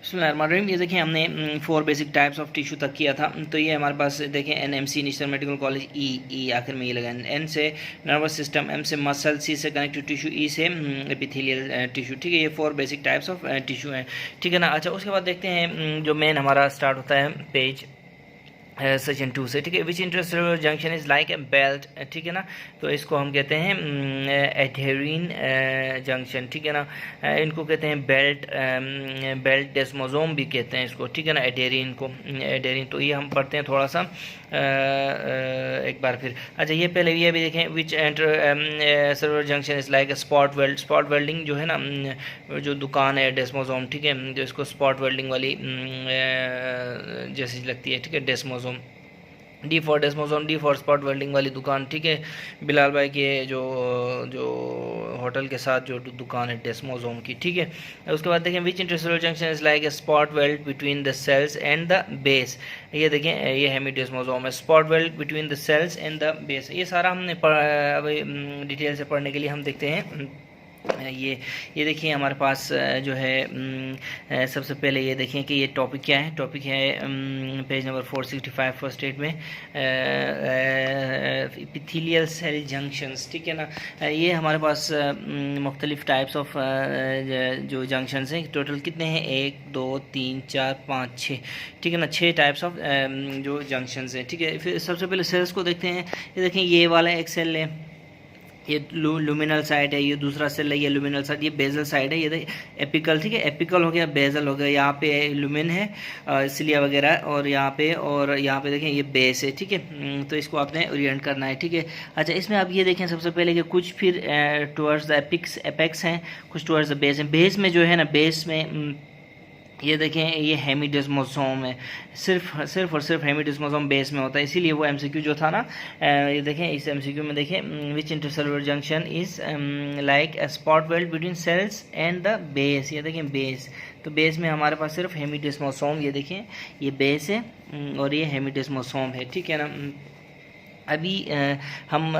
बिस्मिल्लाहिर्रहमानिर्रहीम। ये देखिए हमने 4 बेसिक टाइप्स ऑफ टिश्यू तक किया था। तो ये हमारे पास देखें एनएमसी नेशनल मेडिकल कॉलेज, ई आखिर में ये लगा, एन से नर्वस सिस्टम, एम से मसल, सी से कनेक्टिव टिश्यू, ई से एपिथेलियल टिश्यू। ठीक है, ये 4 बेसिक टाइप्स ऑफ टिश्यू हैं। ठीक है ना। अच्छा, उसके बाद देखते हैं जो मेन हमारा स्टार्ट होता है पेज सेक्शन 2 से। ठीक है, which intercellular junction is like a belt. ठीक है ना, तो इसको हम कहते हैं एडेरिन जंक्शन। ठीक है ना, इनको कहते हैं बेल्ट डेस्मोसोम भी कहते हैं इसको। ठीक है ना, एडेरिन को, एडेरिन। तो ये हम पढ़ते हैं थोड़ा सा एक बार फिर। अच्छा, ये पहले ये भी देखें, which intercellular junction is like a spot weld. Spot welding जो है ना, जो दुकान है डेस्मोसोम, ठीक है, जो इसको स्पॉट वेल्डिंग वाली जैसी लगती है। ठीक है, desmosome, D for desmosome, D for spot welding वाली दुकान। ठीक है, बिलाल भाई के जो होटल के साथ जो दुकान है डेस्मोसोम की। ठीक है, उसके बाद देखें, which intercellular junction is like a spot weld between the cells and the base. ये देखें, ये हेमीडेस्मोसोम है, spot weld between the cells and the base. ये सारा हमने अभी डिटेल से पढ़ने के लिए हम देखते हैं ये देखिए हमारे पास जो है सबसे पहले ये देखें कि ये टॉपिक क्या है। टॉपिक है पेज नंबर 465 फर्स्ट एड में एपिथेलियल सेल जंक्शंस। ठीक है ना, ये हमारे पास मुख्तलिफ टाइप्स ऑफ जो जंक्शंस हैं, टोटल कितने हैं, 1 2 3 4 5 6। ठीक है ना, 6 टाइप्स ऑफ जो जंक्शंस हैं। ठीक है, फिर सबसे पहले सेल्स को देखते हैं। ये देखें, ये वाला एक सेल है, ये लुमिनल साइड है, ये दूसरा सेल है, ये लुमिनल साइड, ये बेजल साइड है, ये एपिकल। ठीक है, एपिकल हो गया, बेजल हो गया, यहाँ पे लुमिन है सिलिया वगैरह, और यहाँ पे देखें ये बेस है। ठीक है, तो इसको आपने ओरिएंट करना है। ठीक है, अच्छा, इसमें आप ये देखें सबसे पहले कि कुछ फिर टुवर्ड्स द एपेक्स हैं, कुछ टुवर्ड्स द बेस हैं। बेस में जो है ना, बेस में ये देखें, ये हेमीडेस्मोसोम है, सिर्फ और सिर्फ हेमीडेस्मोसोम बेस में होता है, इसीलिए वो एमसीक्यू जो था ना, ये देखें इस एमसीक्यू में देखें, which intercellular junction is like a spot weld between cells and the base. ये देखें बेस, तो बेस में हमारे पास सिर्फ हेमीडेस्मोसोम, ये देखें ये बेस है और ये हेमीडेस्मोसोम है। ठीक है ना, अभी हम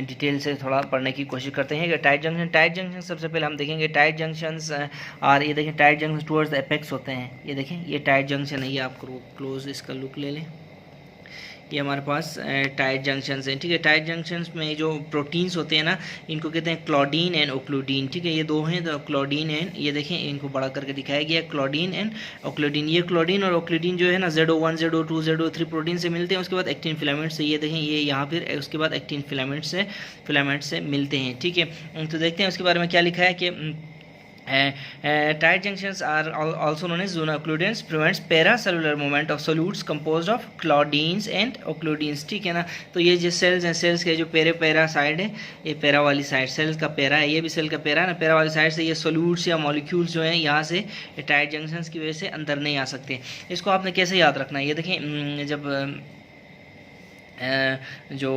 डिटेल से थोड़ा पढ़ने की कोशिश करते हैं कि टाइट जंक्शन सबसे पहले हम देखेंगे। टाइट जंक्शंस और ये देखें, tight junction towards the apex होते हैं। ये देखें, ये टाइट जंक्शन है, ये आप क्लोज इसका लुक ले लें, ये हमारे पास टाइट जंक्शंस हैं। ठीक है, टाइट जंक्शंस में जो प्रोटीन्स होते हैं ना, इनको कहते हैं क्लोडीन एंड ओक्लूडीन। ठीक है, ये दो हैं, तो क्लोडीन एंड, ये देखें इनको बड़ा करके दिखाया गया, क्लोडीन एंड ओक्लूडीन। ये क्लोडीन और ओक्लूडीन जो है ना, ZO1 ZO2 ZO3 प्रोटीन से मिलते हैं। उसके बाद एक्टिन फिलामेंट से, ये देखें ये यहाँ फिर उसके बाद एक्टिन फिलामेंट से मिलते हैं। ठीक है, तो देखते हैं उसके बारे में क्या लिखा है कि tight junctions are also known as zona occludens, prevents paracellular movement of solutes composed of claudines and occludins। ठीक है ना, तो ये जो सेल्स हैं, सेल्स के जो पैरा साइड है, ये पैरा वाली साइड सेल्स का पैरा है, ये भी सेल का पैरा है ना, पैरा वाली साइड से ये सोल्यूट्स या मॉलिक्यूल्स जो हैं यहाँ से टाइट जंक्शंस की वजह से अंदर नहीं आ सकते। इसको आपने कैसे याद रखना है, ये देखें, जब जो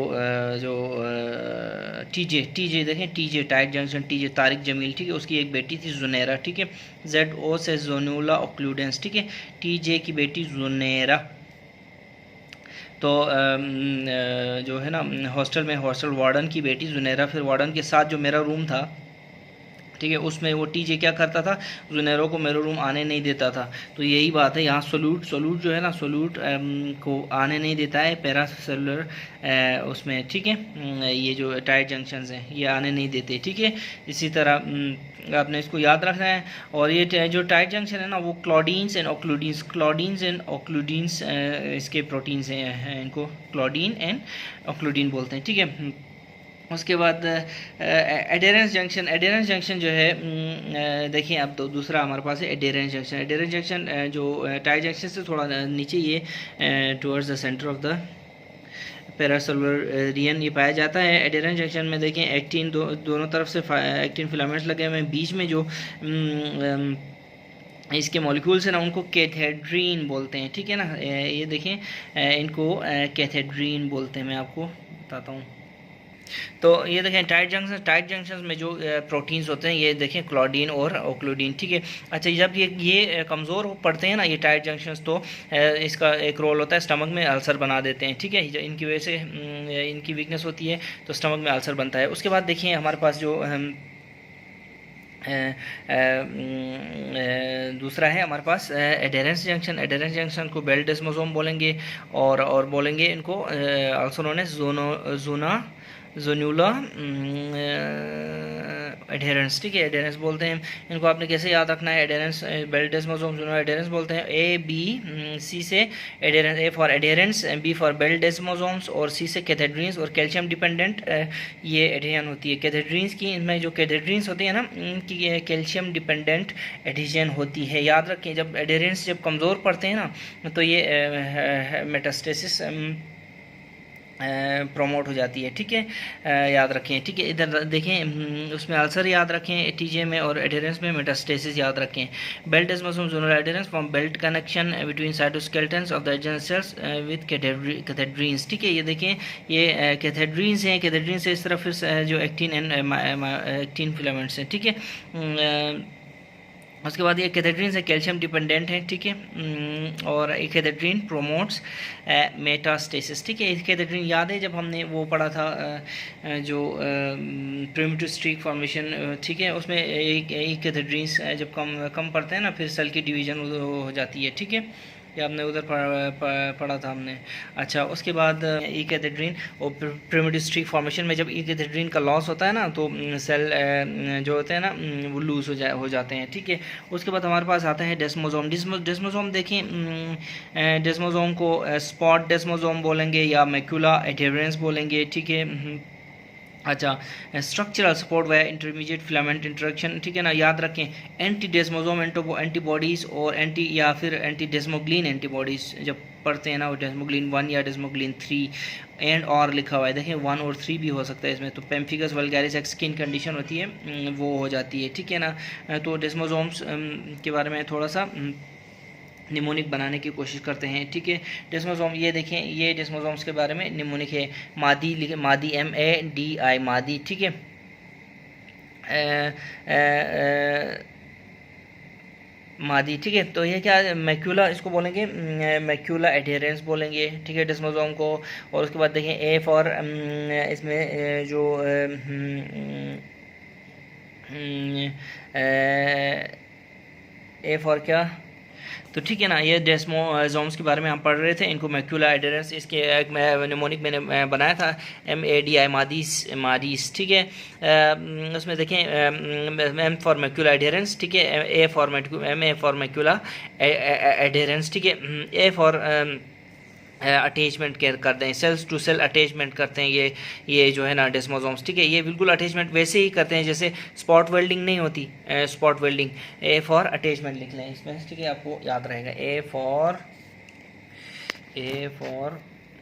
टीजे देखें, TJ tight junction, TJ Tariq Jameel. ठीक है, उसकी एक बेटी थी जुनैरा। ठीक है, ZO से जोनुला ओक्लूडेंस। ठीक है, टीजे की बेटी जुनैरा। तो जो है ना, हॉस्टल वार्डन की बेटी जुनैरा, फिर वार्डन के साथ जो मेरा रूम था, ठीक है, उसमें वो टीजे क्या करता था, जुनैरो को मेरे रूम आने नहीं देता था। तो यही बात है यहाँ, सोल्यूट जो है ना, सोल्यूट को आने नहीं देता है पैरासेलुलर उसमें। ठीक है, ये जो टाइट जंक्शंस हैं ये आने नहीं देते। ठीक है, इसी तरह आपने इसको याद रखना है। और ये जो टाइट जंक्शन है ना, वो क्लोडीन्स एंड ओक्लूडीन्स इसके प्रोटीन्स हैं, इनको क्लोडीन एंड ओक्लूडीन बोलते हैं। ठीक है, उसके बाद एडेरेंस जंक्शन जो है, देखिए अब तो दूसरा हमारे पास है एडेरेंस जंक्शन जो टाइट जंक्शन से थोड़ा नीचे, ये towards the centre of the paracellular region ये पाया जाता है। एडेरेंस जंक्शन में देखें, एक्टिन दोनों तरफ से एक्टिन फिलामेंट्स लगे हुए हैं, बीच में जो इसके मॉलिक्यूल्स हैं ना, उनको कैथेड्रीन बोलते हैं। ठीक है ना, ये देखें, इनको कैथेड्रीन बोलते हैं, मैं आपको बताता हूँ। तो ये देखें, टाइट जंक्शंस में जो प्रोटीन्स होते हैं, ये देखें क्लोडीन और ओक्लूडीन। ठीक है, अच्छा, जब ये कमज़ोर पड़ते हैं ना, ये टाइट जंक्शंस, तो इसका एक रोल होता है, स्टमक में अल्सर बना देते हैं। ठीक है, इनकी वजह से इनकी वीकनेस होती है, तो स्टमक में अल्सर बनता है। उसके बाद देखिए हमारे पास जो दूसरा है हमारे पास एडेरेंस जंक्शन। एडेरेंस जंक्शन को बेल डेस्मोसोम बोलेंगे और बोलेंगे इनको आल्सो नोन एज जोन्यूला एडेरेंस। ठीक है, एडेरेंस बोलते हैं इनको। आपने कैसे याद रखना है, एडेरेंस बेल डेस्मोसोम जोन्यूला एडेरेंस बोलते हैं। ए बी सी से adherens, A for adherens, B for belt desmosomes और सी से कैथेड्रीन्स और कैल्शियम डिपेंडेंट ये एडिशन होती है। कैथेड्रीन्स की, इनमें जो कैथेड्रीन्स होती है ना, इनकी कैल्शियम डिपेंडेंट एडिशन होती है। याद रखें, जब एडेरेंस जब कमज़ोर पड़ते हैं ना तो ये मेटास्टेसिस प्रमोट हो जाती है। ठीक है, याद रखें। ठीक है, इधर देखें, उसमें अल्सर याद रखें टीजे में, और एडेरेंस में मेटास्टेसिस याद रखें। Belt desmosome zonal adherens form belt connection between cytoskeletons of the adjacent cells with cadherins. ठीक है, ये देखें, ये कैथेड्रीन्स हैं। कैथेड्रीन से इस तरफ जो एक्टिन एंड एक्टिन फिलामेंट्स हैं। ठीक है, उसके बाद ये कैथेड्रीन से कैल्शियम डिपेंडेंट है। ठीक है, और एक कैथेड्रीन प्रोमोट्स मेटास्टेसिस। ठीक है, एक कैथेड्रीन याद है जब हमने वो पढ़ा था जो प्रिमिटिव स्ट्रीक फॉर्मेशन। ठीक है, उसमें एक कैथेड्रीन जब कम पड़ते हैं ना, फिर सेल की डिवीजन हो जाती है। ठीक है, ये आपने उधर पढ़ा था हमने। अच्छा, उसके बाद इकेथेड्रीन और प्रिमिटिव स्ट्रीक फॉर्मेशन में जब इकेथेड्रीन का लॉस होता है ना तो सेल जो होते हैं ना वो लूज हो जाते हैं। ठीक है, उसके बाद हमारे पास आता है डेस्मोसोम। डेस्मोसोम देखें, डेस्मोसोम को स्पॉट डेस्मोसोम बोलेंगे या मैक्यूला एडेरेंस बोलेंगे। ठीक है, अच्छा, स्ट्रक्चरल सपोर्ट व इंटरमीडिएट फिलामेंट इंटरेक्शन। ठीक है ना, याद रखें, एंटी डेस्मोसोम एंटीबॉडीज़ और एंटी या फिर एंटी डेस्मोग्लिन एंटीबॉडीज़ जब पढ़ते हैं ना, वो डेस्मोग्लिन 1 या डेस्मोग्लिन 3 एंड और लिखा हुआ है, देखें 1 और 3 भी हो सकता है इसमें। तो पेम्फिगस वल्गैरिस एक स्किन कंडीशन होती है, वो हो जाती है। ठीक है ना, तो डेस्मोसोम्स के बारे में थोड़ा सा निमोनिक बनाने की कोशिश करते हैं। ठीक है, डेस्मोसोम ये देखें, ये डेस्मोसोम्स के बारे में निमोनिक है। मादी लिखे, मादी MADI मादी। ठीक है, मादी। ठीक है, तो ये क्या मैक्यूला इसको बोलेंगे, मैक्यूला एडेरेंस बोलेंगे। ठीक है, डेस्मोसोम को। और उसके बाद देखें ए फॉर इसमें जो ए फॉर क्या, तो ठीक है ना, ये डेस्मोसोम्स के बारे में हम पढ़ रहे थे। इनको मैक्यूला एडेरेंस, इसके एक निमोनिक मैंने बनाया था MADI मादीस। ठीक है, उसमें देखें M फॉर मैक्यूला एडेरेंस। ठीक है, MA फॉर मैक्यूला एडेरेंस। ठीक है, A फॉर अटैचमेंट करते हैं, सेल्स टू सेल अटैचमेंट करते हैं ये जो है ना डेस्मोसोम्स। ठीक है, ये बिल्कुल अटैचमेंट वैसे ही करते हैं जैसे स्पॉट वेल्डिंग नहीं होती, spot welding. A for attachment लिख लें इसमें। ठीक है, आपको याद रहेगा, ए फॉर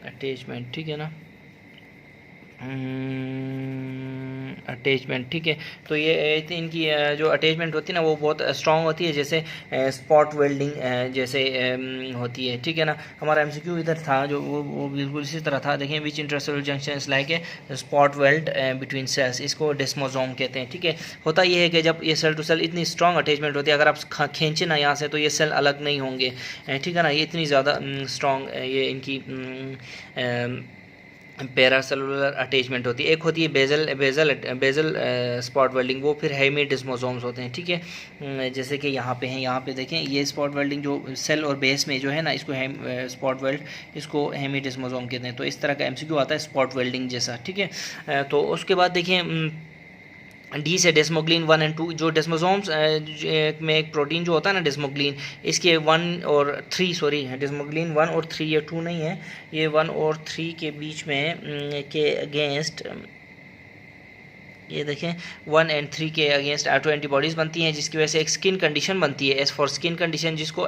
अटैचमेंट। ठीक है ना, अटैचमेंट। ठीक है, तो ये इनकी जो अटैचमेंट होती है ना वो बहुत स्ट्रॉन्ग होती है, जैसे स्पॉट वेल्डिंग जैसे होती है। ठीक है ना, हमारा MCQ इधर था जो वो बिल्कुल इसी तरह था। देखें, which intercellular junction is like a spot weld between cells, इसको डेस्मोसोम कहते हैं। ठीक है, होता ये है कि जब ये सेल टू सेल इतनी स्ट्रॉन्ग अटैचमेंट होती है, अगर आप खींचे ना यहाँ से तो ये सेल अलग नहीं होंगे। ठीक है ना, ये इतनी ज़्यादा स्ट्रॉन्ग ये इनकी पैरासेलुलर अटैचमेंट होती है। एक होती है बेजल स्पॉट वेल्डिंग, वो फिर हेमी डेस्मोसोम्स होते हैं। ठीक है, जैसे कि यहाँ पे हैं, यहाँ पे देखें, ये स्पॉट वेल्डिंग जो सेल और बेस में जो है ना, इसको स्पॉट वेल्ड, इसको हेमी डेस्मोसोम कहते हैं। तो इस तरह का MCQ आता है स्पॉट वेल्डिंग जैसा। ठीक है, तो उसके बाद देखें डी से डेस्मोग्लिन 1 और 2, जो डेस्मोसोम्स में एक प्रोटीन जो होता है ना डेस्मोग्लिन, इसके 1 और 3 सॉरी डेस्मोग्लिन 1 और 3, ये 2 नहीं है, ये 1 और 3 के बीच में के अगेंस्ट, ये देखें 1 और 3 के अगेंस्ट ऑटो एंटीबॉडीज़ बनती हैं, जिसकी वजह से एक स्किन कंडीशन बनती है, एस फॉर स्किन कंडीशन, जिसको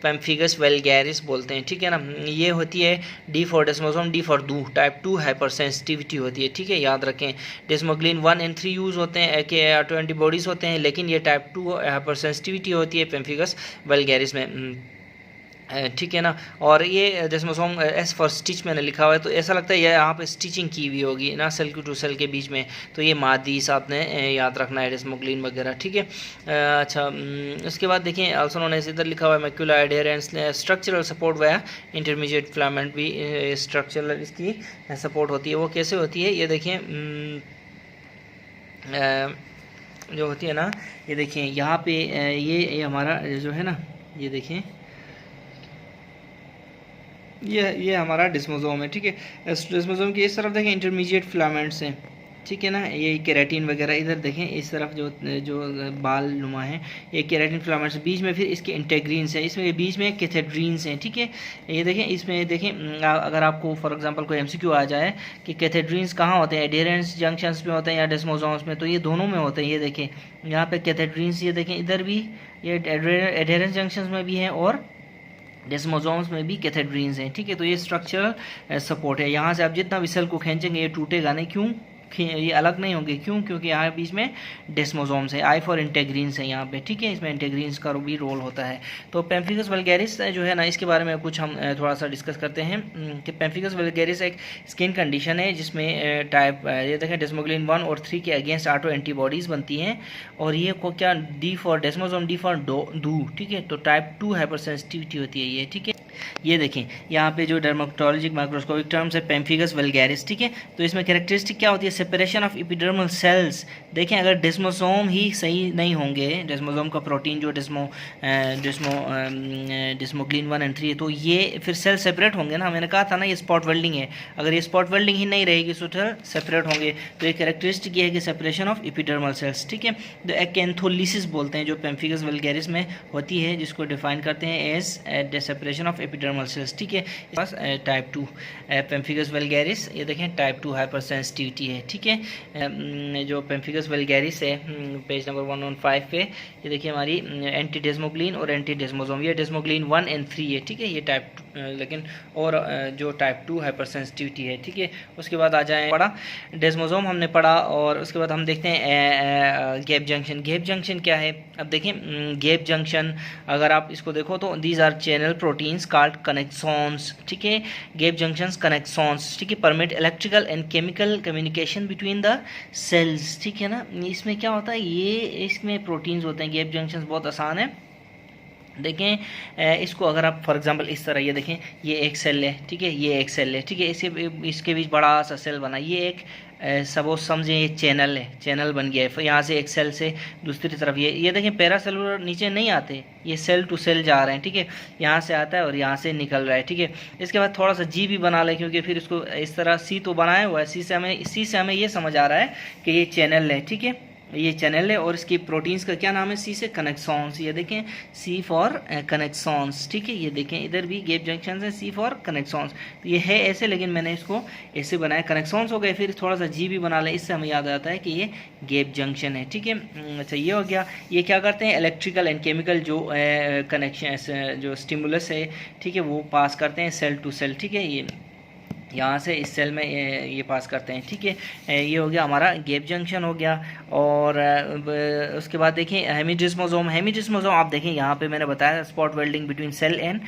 पेम्फिगस वल्गैरिस बोलते हैं। ठीक है ना, ये होती है D for desmosome, D for do, type 2 hypersensitivity होती है। ठीक है, याद रखें, डेस्मोग्लिन 1 और 3 यूज़ होते हैं के ऑटो एंटीबॉडीज़ होते हैं, लेकिन ये टाइप 2 हाइपर सेंसिटिविटी होती है पेम्फिगस वल्गैरिस में। ठीक है ना, और ये डेस्मोसोम एस फॉर स्टिच मैंने लिखा हुआ है, तो ऐसा लगता है ये यहाँ पे स्टिचिंग की हुई होगी ना सेल टू सेल के बीच में, तो ये मादीस आपने याद रखना है, डेस्मोग्लिन वगैरह। ठीक है, अच्छा, उसके बाद देखें ऑल्सो नोन एज, इधर लिखा हुआ है मैक्यूला एडेरेंस, स्ट्रक्चरल सपोर्ट व इंटरमीडिएट फिलामेंट भी स्ट्रक्चरल इसकी सपोर्ट होती है। वो कैसे होती है, ये देखें, जो होती है ना, ये देखें यहाँ पे ये हमारा जो है ना, ये देखें ये हमारा डिस्मोसोम है, ठीक है। डिस्मोसोम की इस तरफ देखें इंटरमीडिएट फिलामेंट्स हैं, ठीक है ना। ये केराटिन वगैरह इधर देखें, इस तरफ जो जो बाल नुमा है ये केराटिन फिलामेंट्स, बीच में फिर इसके इंटेग्रीन्स हैं, इसमें बीच में कैथेड्रीन्स हैं, ठीक है। ये देखें इसमें देखें अगर आपको फॉर एग्जांपल कोई एमसीक्यू आ जाए कि कैथेड्रीन्स कहाँ होते हैं, एडेरेंस जंक्शंस में होते हैं या डेस्मोसोम्स में, तो ये दोनों में होते हैं। ये देखें यहाँ पे कैथेड्रीन्स, ये देखें इधर भी ये एडेरेंस जंक्शंस में भी हैं और डेस्मोसोम्स में भी कैथेड्रीन्स हैं, ठीक है। तो ये स्ट्रक्चरल सपोर्ट है। यहाँ से आप जितना भी सेल को खींचेंगे ये टूटेगा नहीं, क्यों, ये अलग नहीं होंगे, क्यों, क्योंकि यहाँ बीच में डेस्मोसोम्स है। आई फॉर इंटेग्रीन्स है यहाँ पे, ठीक है। इसमें इंटेग्रीन्स का भी रोल होता है। तो पेम्फिगस वल्गैरिस जो है ना, इसके बारे में कुछ हम थोड़ा सा डिस्कस करते हैं कि पेम्फिगस वल्गैरिस एक स्किन कंडीशन है जिसमें टाइप ये देखें डेस्मोग्लिन 1 और 3 के अगेंस्ट ऑटो एंटीबॉडीज़ बनती हैं, और ये को क्या D for desmosome, D for do, ठीक है। तो टाइप 2 हाइपर सेंसिटिविटी होती है ये, ठीक है। ये देखें यहाँ पे जो डर्मेटोलॉजिक माइक्रोस्कोपिक टर्म्स है पेम्फिगस वल्गैरिस, ठीक है। तो इसमें कैरेक्टरिस्टिक क्या होती है, सेपरेशन ऑफ एपिडर्मल सेल्स। देखें अगर डेस्मोसोम ही सही नहीं होंगे, डेस्मोसोम का प्रोटीन जो डेस्मोग्लिन 1 और 3 है, तो ये फिर सेल सेपरेट होंगे ना। मैंने कहा था ना ये स्पॉट वेल्डिंग है, अगर ये स्पॉट वेल्डिंग ही नहीं रहेगी तो सेल सेपरेट होंगे। तो ये कैरेक्टरिस्टिक ये है कि सेपरेशन ऑफ एपिडर्मल सेल्स, ठीक है। तो एक्केंथोलिसिस बोलते हैं जो पेम्फिगस वल्गैरिस में होती है, जिसको डिफाइन करते हैं as separation of epidermal cells, ठीक है। बस टाइप 2 पेम्फिगस वल्गैरिस, ये देखें टाइप 2 हाइपर सेंसिटिविटी है, ठीक है। जो पेम्फिगस वल्गैरिस है पेज नंबर 115 पे, ये देखिए हमारी एंटी डेस्मोग्लिन और एंटी डेस्मोसोम, ये डेस्मोग्लिन 1 और 3 है, ठीक है। ये टाइप लेकिन और जो टाइप 2 हाइपर सेंसिटिविटी है, ठीक है। उसके बाद आ जाए पढ़ा डेस्मोसोम हमने पढ़ा, और उसके बाद हम देखते हैं गैप जंक्शन। गैप जंक्शन क्या है, अब देखें गैप जंक्शन अगर आप इसको देखो तो these are channel proteins called connexons, ठीक है। गैप जंक्शंस कनेक्सॉन्स, ठीक है, permit electrical and chemical communication between the cells, ठीक है ना। इसमें क्या होता है, ये इसमें प्रोटीन्स होते हैं। गैप जंक्शंस बहुत आसान है, देखें इसको अगर आप फॉर एग्जांपल इस तरह, ये देखें ये एक सेल है, ठीक है, ये एक सेल है, ठीक है। इसके बीच बड़ा सा सेल बना, ये एक सपोज समझें ये चैनल है, चैनल बन गया है। फिर यहाँ से एक सेल से दूसरी तरफ ये देखें पैरासेलुलर नीचे नहीं आते, ये सेल टू सेल जा रहे हैं, ठीक है। यहाँ से आता है और यहाँ से निकल रहा है, ठीक है। इसके बाद थोड़ा सा जी भी बना लें, क्योंकि फिर इसको इस तरह सी तो बनाया हुआ है, सी से हमें ये समझ आ रहा है कि ये चैनल है, ठीक है, ये चैनल है। और इसकी प्रोटीन्स का क्या नाम है, सी से कनेक्सॉन्स, ये देखें सी फॉर कनेक्सॉन्स, ठीक है। ये देखें इधर भी गैप जंक्शन है, सी फॉर कनेक्सॉन्स। तो ये है ऐसे, लेकिन मैंने इसको ऐसे बनाया, कनेक्सॉन्स हो गए। फिर थोड़ा सा जी भी बना लें, इससे हमें याद आता है कि ये गैप जंक्शन है, ठीक है। अच्छा ये हो गया। ये क्या करते हैं, इलेक्ट्रिकल एंड केमिकल जो कनेक्शन जो स्टिमुलस है, ठीक है, वो पास करते हैं सेल टू सेल, ठीक है। ये यहाँ से इस सेल में ये पास करते हैं, ठीक है। ये हो गया हमारा गैप जंक्शन हो गया। और उसके बाद देखें हेमीडिस्मोसोम। हेमीडिस्मोसोम आप देखें यहाँ पे मैंने बताया spot welding between cell and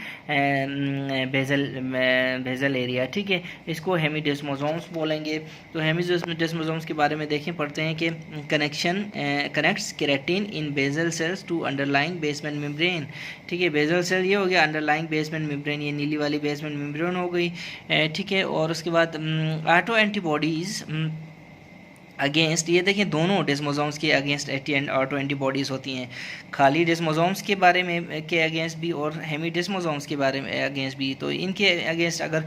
basal area, ठीक है। इसको हेमीडिस्मोसोम्स बोलेंगे। तो हेमीडिस्मोसोम्स के बारे में देखें, पढ़ते हैं कि connects keratin in basal cells to underlying basement membrane, ठीक है। बेजल सेल ये हो गया, अंडरलाइंग बेसमेंट मेम्ब्रेन ये नीली वाली बेसमेंट मेम्ब्रेन हो गई, ठीक है। और उसके बाद ऑटो एंटीबॉडीज़ अगेंस्ट, ये देखें दोनों डेस्मोसोम्स के अगेंस्ट ऑटो एंटीबॉडीज़ होती हैं, खाली डेस्मोसोम्स के बारे में के अगेंस्ट भी और हेमीडेस्मोसोम्स के बारे में अगेंस्ट भी। तो इनके अगेंस्ट अगर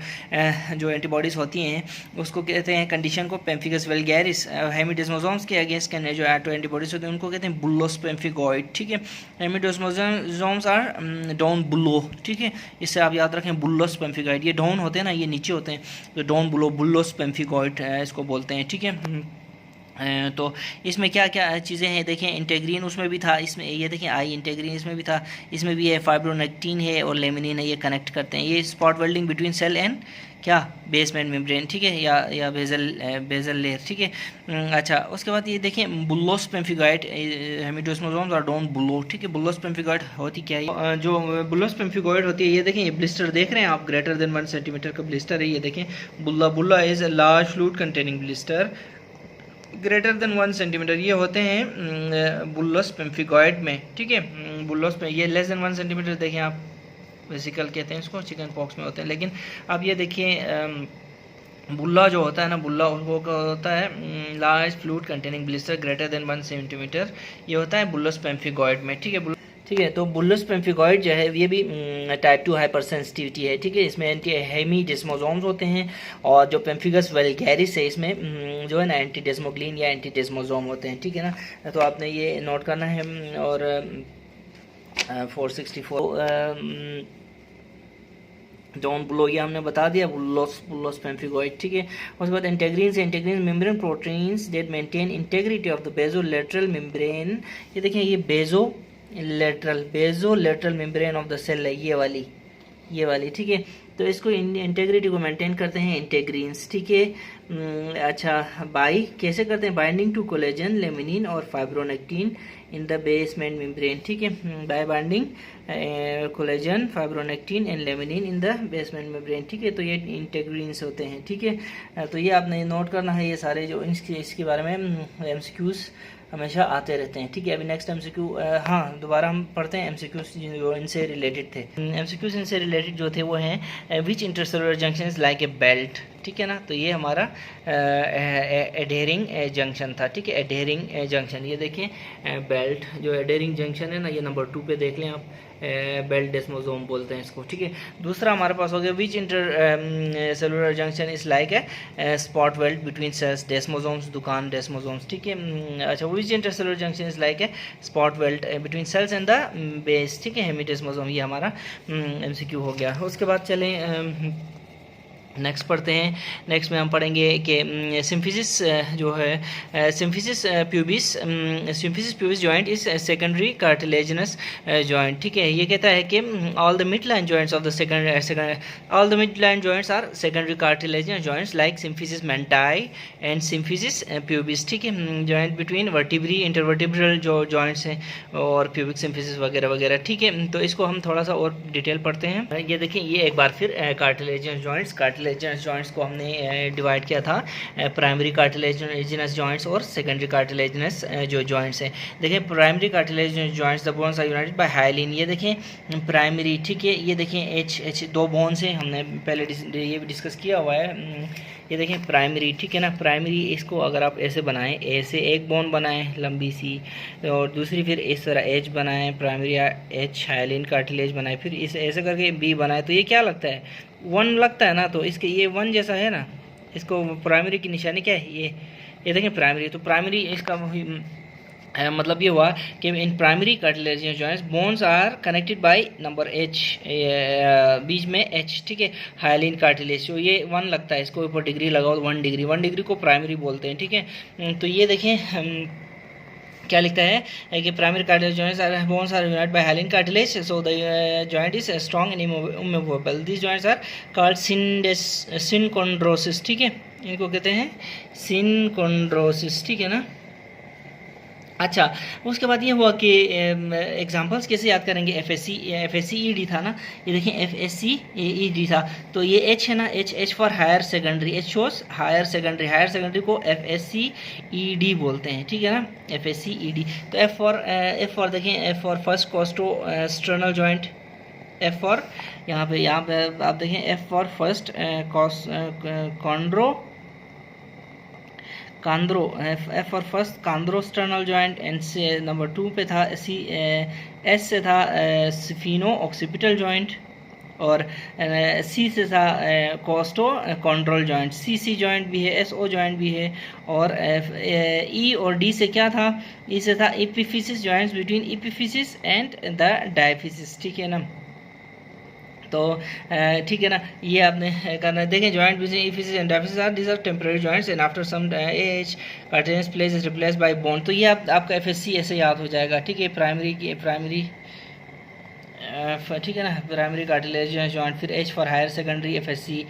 जो एंटीबॉडीज़ होती हैं उसको कहते हैं कंडीशन को पेम्फिगस वल्गैरिस। हेमीडेस्मोसोम्स के अगेंस्ट जो ऑटो एंटीबॉडीज़ होते हैं उनको कहते हैं बुल्लोस पेम्फिगॉइड, ठीक है। हेमीडेस्मोसोम्स आर डाउन बुल्लो, ठीक है। इससे आप याद रखें बुल्लोस पेम्फिगॉइड, ये डाउन होते हैं ना, ये नीचे होते हैं, तो डाउन बुल्लो बुल्लोस पेम्फिगॉइड इसको बोलते हैं, ठीक है। तो इसमें क्या क्या चीज़ें हैं देखें, इंटेग्रीन उसमें भी था, इसमें ये देखें आई इंटेग्रीन इसमें भी था, इसमें भी है फाइब्रोनेक्टिन है और लेमिनिन है, ये कनेक्ट करते हैं। ये spot welding between cell and क्या बेसमेंट मेम्ब्रेन, ठीक है, या बेजल लेयर, ठीक है। अच्छा उसके बाद ये देखें बुल्लोस पेम्फिगॉइड, हेमीडेस्मोसोम्स और डाउन बुल्लो, ठीक है। बुल्लोस पेम्फिगॉइड होती क्या है, जो बुल्लोस पेम्फिगॉइड होती है, ये देखें ये ब्लिस्टर देख रहे हैं आप, ग्रेटर देन 1 सेंटीमीटर का ब्लिस्टर है, ये देखें bulla is a large fluid containing blister greater than 1 centimetre, ये होते हैं बुल्लोस पेम्फिगॉइड में, ठीक है। बुल्लोस पे ये लेस देन 1 सेंटीमीटर देखें आप, वेसिकल कहते हैं इसको, चिकन पॉक्स में होते हैं। लेकिन अब ये देखिए बुल्ला जो होता है ना, बुल्ला वो क्या होता है, large fluid containing blister greater than 1 centimetre, ये होता है बुल्लस पेम्फिगॉइड में। ठीक है, तो बुल्लस पेम्फिगॉइड जो है ये भी टाइप 2 हाइपर सेंसिटिविटी है। ठीक है, इसमें एंटी हेमीडेस्मोसोम्स होते हैं, और जो पेम्फिगस वल्गैरिस है इसमें जो है ना एंटीडेस्मोग्लिन या एंटीडेस्मोसोम होते हैं। ठीक है ना, तो आपने ये नोट करना है। और 464 जॉन बुलो ये हमने बता दिया, बुल्लोस पेम्फिगॉइड। ठीक है, उसके बाद integrin membrane proteins that maintain integrity of the basolateral membrane. ये देखिए, ये basolateral membrane of the cell है, ये वाली। ठीक है, तो इसको इंटेग्रिटी को मेंटेन करते हैं इंटेग्रीन्स। ठीक है, अच्छा, बाई कैसे करते हैं, बाइंडिंग टू कोलेजन, लेमिनिन और fibronectin in the basement membrane. ठीक है, bye binding collagen, fibronectin and laminin in the basement membrane. ठीक है, तो ये इंटेग्रीन्स होते हैं। ठीक है, तो ये आपने नोट करना है, ये सारे जो इसके बारे में एमसीक्यूज हमेशा आते रहते हैं। ठीक है, अभी नेक्स्ट एमसीक्यू, हाँ दोबारा हम पढ़ते हैं एमसीक्यूज जो इनसे रिलेटेड थे। एमसीक्यूज इनसे रिलेटेड जो थे वो हैं which intercellular junction is like a belt. ठीक है ना, तो ये हमारा एडहेरिंग जंक्शन था। ठीक है, एडहेरिंग जंक्शन, ये देखें बेल्ट जो एडहेरिंग जंक्शन है ना, ये नंबर 2 पे देख लें आप, बेल्ट डेस्मोसोम बोलते हैं इसको। ठीक है, दूसरा हमारे पास हो गया which intercellular junction is like a spot weld between cells, desmosomes, दुकान डेस्मोसोम्स। ठीक है, अच्छा, which intercellular junction is like a spot weld between cells and the base. ठीक है, हेमीडेस्मोसोम, ये हमारा एमसीक्यू हो गया। उसके बाद चलें नेक्स्ट पढ़ते हैं। नेक्स्ट में हम पढ़ेंगे कि सिम्फिसिस जो है symphysis pubis joint is secondary cartilaginous joint. ठीक है, ये कहता है कि all the midline joints of the all the midline joints are secondary cartilaginous joints like symphysis menti and symphysis pubis. ठीक है, जॉइंट बिटवीन वर्टिब्री इंटरवर्टिब्रल जो joints हैं और प्यूबिक सिम्फिसिस वगैरह वगैरह। ठीक है, तो इसको हम थोड़ा सा और डिटेल पढ़ते हैं। ये देखिए, ये एक बार फिर कार्टिलेजिनस जॉइंट्स को हमने डिवाइड किया था प्राइमरी कार्टिलेजिनस जॉइंट्स और सेकेंडरी कार्टिलेजिनस जो जॉइंट्स हैं। देखिए, primary cartilaginous joints the bones are united by hyaline. ये देखें प्राइमरी। ठीक है, ये देखें एच 2 बोन्स हैं, हमने पहले ये भी डिस्कस किया हुआ है। ये देखें प्राइमरी। ठीक है ना, प्राइमरी इसको अगर आप ऐसे बनाएं, ऐसे एक बोन बनाएं लंबी सी, और दूसरी फिर इस तरह एच बनाएं, प्राइमरी एच हाइलिन कार्टिलेज बनाएं, फिर इस ऐसे करके बी बनाएं, तो ये क्या लगता है, 1 लगता है ना। तो इसके ये 1 जैसा है ना, इसको प्राइमरी की निशानी क्या है, ये देखें प्राइमरी। तो प्राइमरी इसका मतलब ये हुआ कि in primary cartilaginous joints bones are connected by number H, बीच में एच। ठीक है, हाइलिन कार्टिलेज, तो ये 1 लगता है, इसको ऊपर डिग्री लगाओ 1 डिग्री को प्राइमरी बोलते हैं। ठीक है, तो ये देखें क्या लिखता है कि primary cartilage joints are bones are united by hyaline cartilage, so the joint is strong and immovable. This joints are called synchondrosis. ठीक है, इनको कहते हैं सिनकोंड्रोसिस। ठीक है ना, अच्छा, उसके बाद ये हुआ कि एग्जांपल्स कैसे याद करेंगे, एफएससी ईडी था ना, ये देखें एफएससी ईडी था, तो ये एच है ना, H for higher secondary, H shows higher secondary को एफएससी ईडी बोलते हैं। ठीक है ना, एफएससी ईडी। तो एफ फॉर देखें, F for first costosternal joint, F for यहाँ पे आप देखें F for first chondro, F for first chondrosternal joint, and से नंबर 2 पे था एस से था स्फीनो ऑक्सीपिटल जॉइंट, और सी से था कोस्टो कॉन्ड्रोल जॉइंट, सी जॉइंट भी है, एसओ जॉइंट भी है, और ई और डी से क्या था, ई से था epiphysis joints between epiphysis and the diaphysis. ठीक है ना, तो ठीक है ना, ये आपने करना है। देखें joint between epiphysis and diaphysis are these are temporary joints and after some age cartilaginous place is replaced by bone. तो ये आपका एफएससी ऐसे याद हो जाएगा। ठीक है, प्राइमरी ठीक है ना, प्राइमरी कार्टिलेजिनस जॉइंट, फिर H for higher secondary, FSc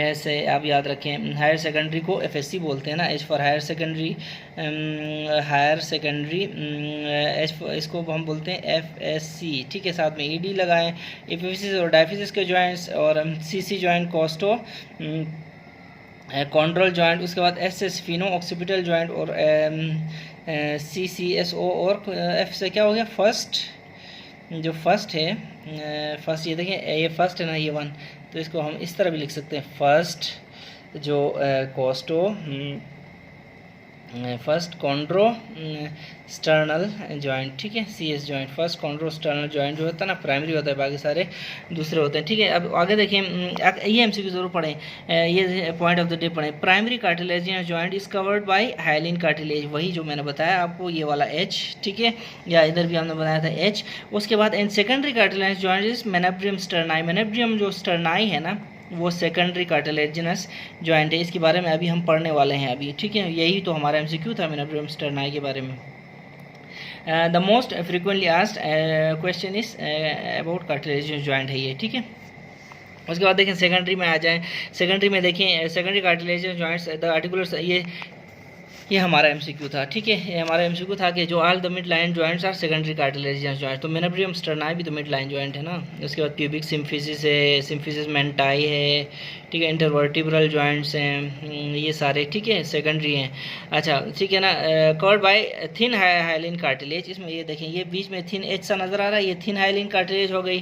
ऐसे आप याद रखें। हायर सेकेंडरी को एफएससी बोलते हैं ना, H for higher secondary, H इसको हम बोलते हैं एफएससी। ठीक है, साथ में ईडी लगाएं। एपिफिसिस और डायफिसिस के जॉइंट्स, और सीसी जॉइंट कोस्टो कॉन्ड्रोल जॉइंट, उसके बाद एस स्फीनो ऑक्सीपिटल जॉइंट, और सीसीएसओ, और एफ से क्या हो गया, फर्स्ट जो फर्स्ट है, फर्स्ट ये देखें, ये फर्स्ट है ना, ये 1, तो इसको हम इस तरह भी लिख सकते हैं, फर्स्ट जो costo first chondro sternal joint, ठीक है, CS joint, first chondro sternal joint जो होता है ना प्राइमरी होता है, बाकी सारे दूसरे होते हैं, ठीक है। अब आगे देखें, ये MCQ जरूर पढ़ें, ये पॉइंट ऑफ द डे पढ़ें। Primary cartilaginous joint is covered by hyaline cartilage, वही जो मैंने बताया आपको, ये वाला H, ठीक है, या इधर भी हमने बताया था H। उसके बाद and secondary cartilaginous joint is manubrium sterni, manubrium जो स्टर्नाई है ना वो सेकेंडरी कार्टिलेजिनस जॉइंट है, इसके बारे में अभी हम पढ़ने वाले हैं अभी, ठीक है। यही तो हमारा MCQ था मेनाब्रियम स्टर्नाई के बारे में। The most frequently asked question is about cartilaginous joint है ये, ठीक है। उसके बाद देखें सेकेंडरी में आ जाएं, सेकेंडरी में देखें secondary cartilaginous joints the articular, ये हमारा MCQ था, ठीक है। ये हमारा MCQ था कि जो all the midline joints are secondary cartilaginous joint, तो मेनाब्रियम स्टर्नाई भी तो मिड लाइन जॉइंट है ना। उसके बाद प्यूबिक सिम्फिसिस है, सिम्फिसिस मेंटाई है, ठीक है, इंटरवर्टिब्रल जॉइंट्स हैं, ये सारे, ठीक है, सेकेंडरी हैं। अच्छा, ठीक है ना। Covered by thin hyaline cartilage, इसमें ये देखें, ये बीच में थिन H सा नज़र आ रहा है, ये थिन हाइलिन कार्टिलेज हो गई,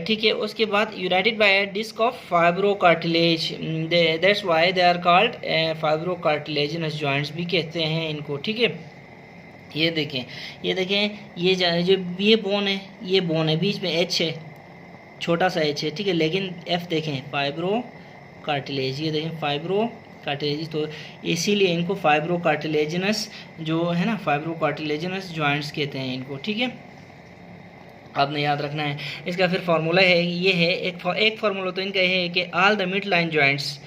ठीक है। उसके बाद united by disc of fibrocartilage, that's why they are called fibrocartilaginous joints भी कहते हैं इनको, ठीक है। ये देखें, ये देखें, ये जो ये बोन है, ये बोन है, बीच में H है, छोटा सा H है, ठीक है, लेकिन F देखें फाइब्रो कार्टिलेज, ये देखें फाइब्रो कार्टिलेज, तो इसीलिए इनको फाइब्रो कार्टिलेजिनस जो है ना, फाइब्रो कार्टिलेजिनस जॉइंट्स कहते हैं इनको, ठीक है, आपने याद रखना है। इसका फिर फार्मूला है, ये है एक फार्मूला तो इनका है कि all the midline joints,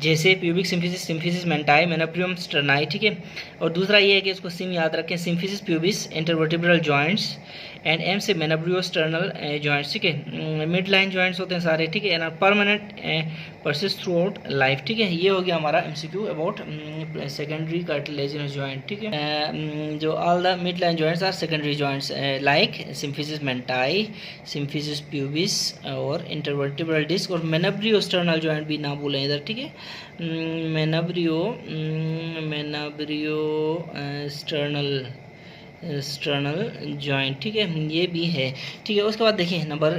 जैसे pubic symphysis, symphysis menti, manubrium sterni, ठीक है। और दूसरा ये है कि इसको सिम याद रखें, symphysis pubis intervertebral joints, and M से मेनाब्रियो स्टर्नल जॉइंट्स, ठीक है। मिड लाइन जॉइंट्स होते हैं सारे, ठीक है, and permanent persist throughout life, ठीक है। ये हो गया हमारा MCQ about secondary cartilaginous joint, ठीक है। जो all the midline joints are secondary joints like symphysis menti, symphysis pubis और इंटरवर्टिब्रल डिस्क, और मेनाब्रियो स्टर्नल जॉइंट भी ना भूलें इधर, ठीक है। मेनाब्रियो स्टर्नल जॉइंट, ठीक है, ये भी है, ठीक है। उसके बाद देखिए number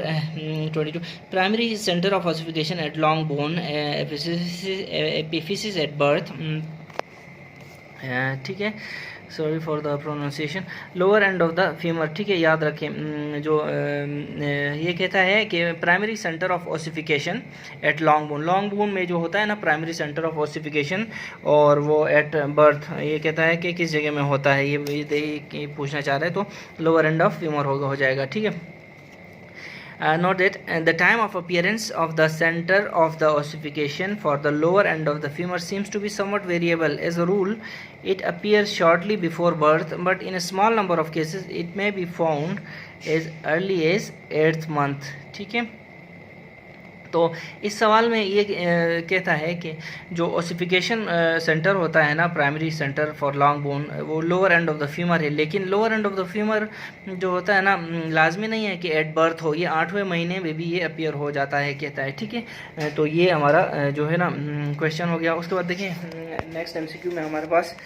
22, primary centre of ossification at long bone epiphysis at birth, ठीक है, sorry for the pronunciation, lower end of the femur, ठीक है, याद रखें। जो ये कहता है कि primary centre of ossification at long bone में जो होता है ना प्राइमरी सेंटर ऑफ ऑसिफिकेशन, और वो एट बर्थ, ये कहता है कि किस जगह में होता है, ये पूछना चाह रहे हैं, तो लोअर एंड ऑफ फीमर हो जाएगा, ठीक है। Note that the time of appearance of the center of the ossification for the lower end of the femur seems to be somewhat variable. As a rule, it appears shortly before birth, but in a small number of cases, it may be found as early as 8th month. ठीक है, तो इस सवाल में ये कहता है कि जो ओसिफिकेशन सेंटर होता है ना, primary centre for long bone, वो lower end of the femur है, लेकिन lower end of the femur जो होता है ना, लाजमी नहीं है कि एट बर्थ हो, ये 8वें महीने में भी ये अपीयर हो जाता है, कहता है, ठीक है। तो ये हमारा जो है ना क्वेश्चन हो गया। उसके बाद देखिए नेक्स्ट MCQ में हमारे पास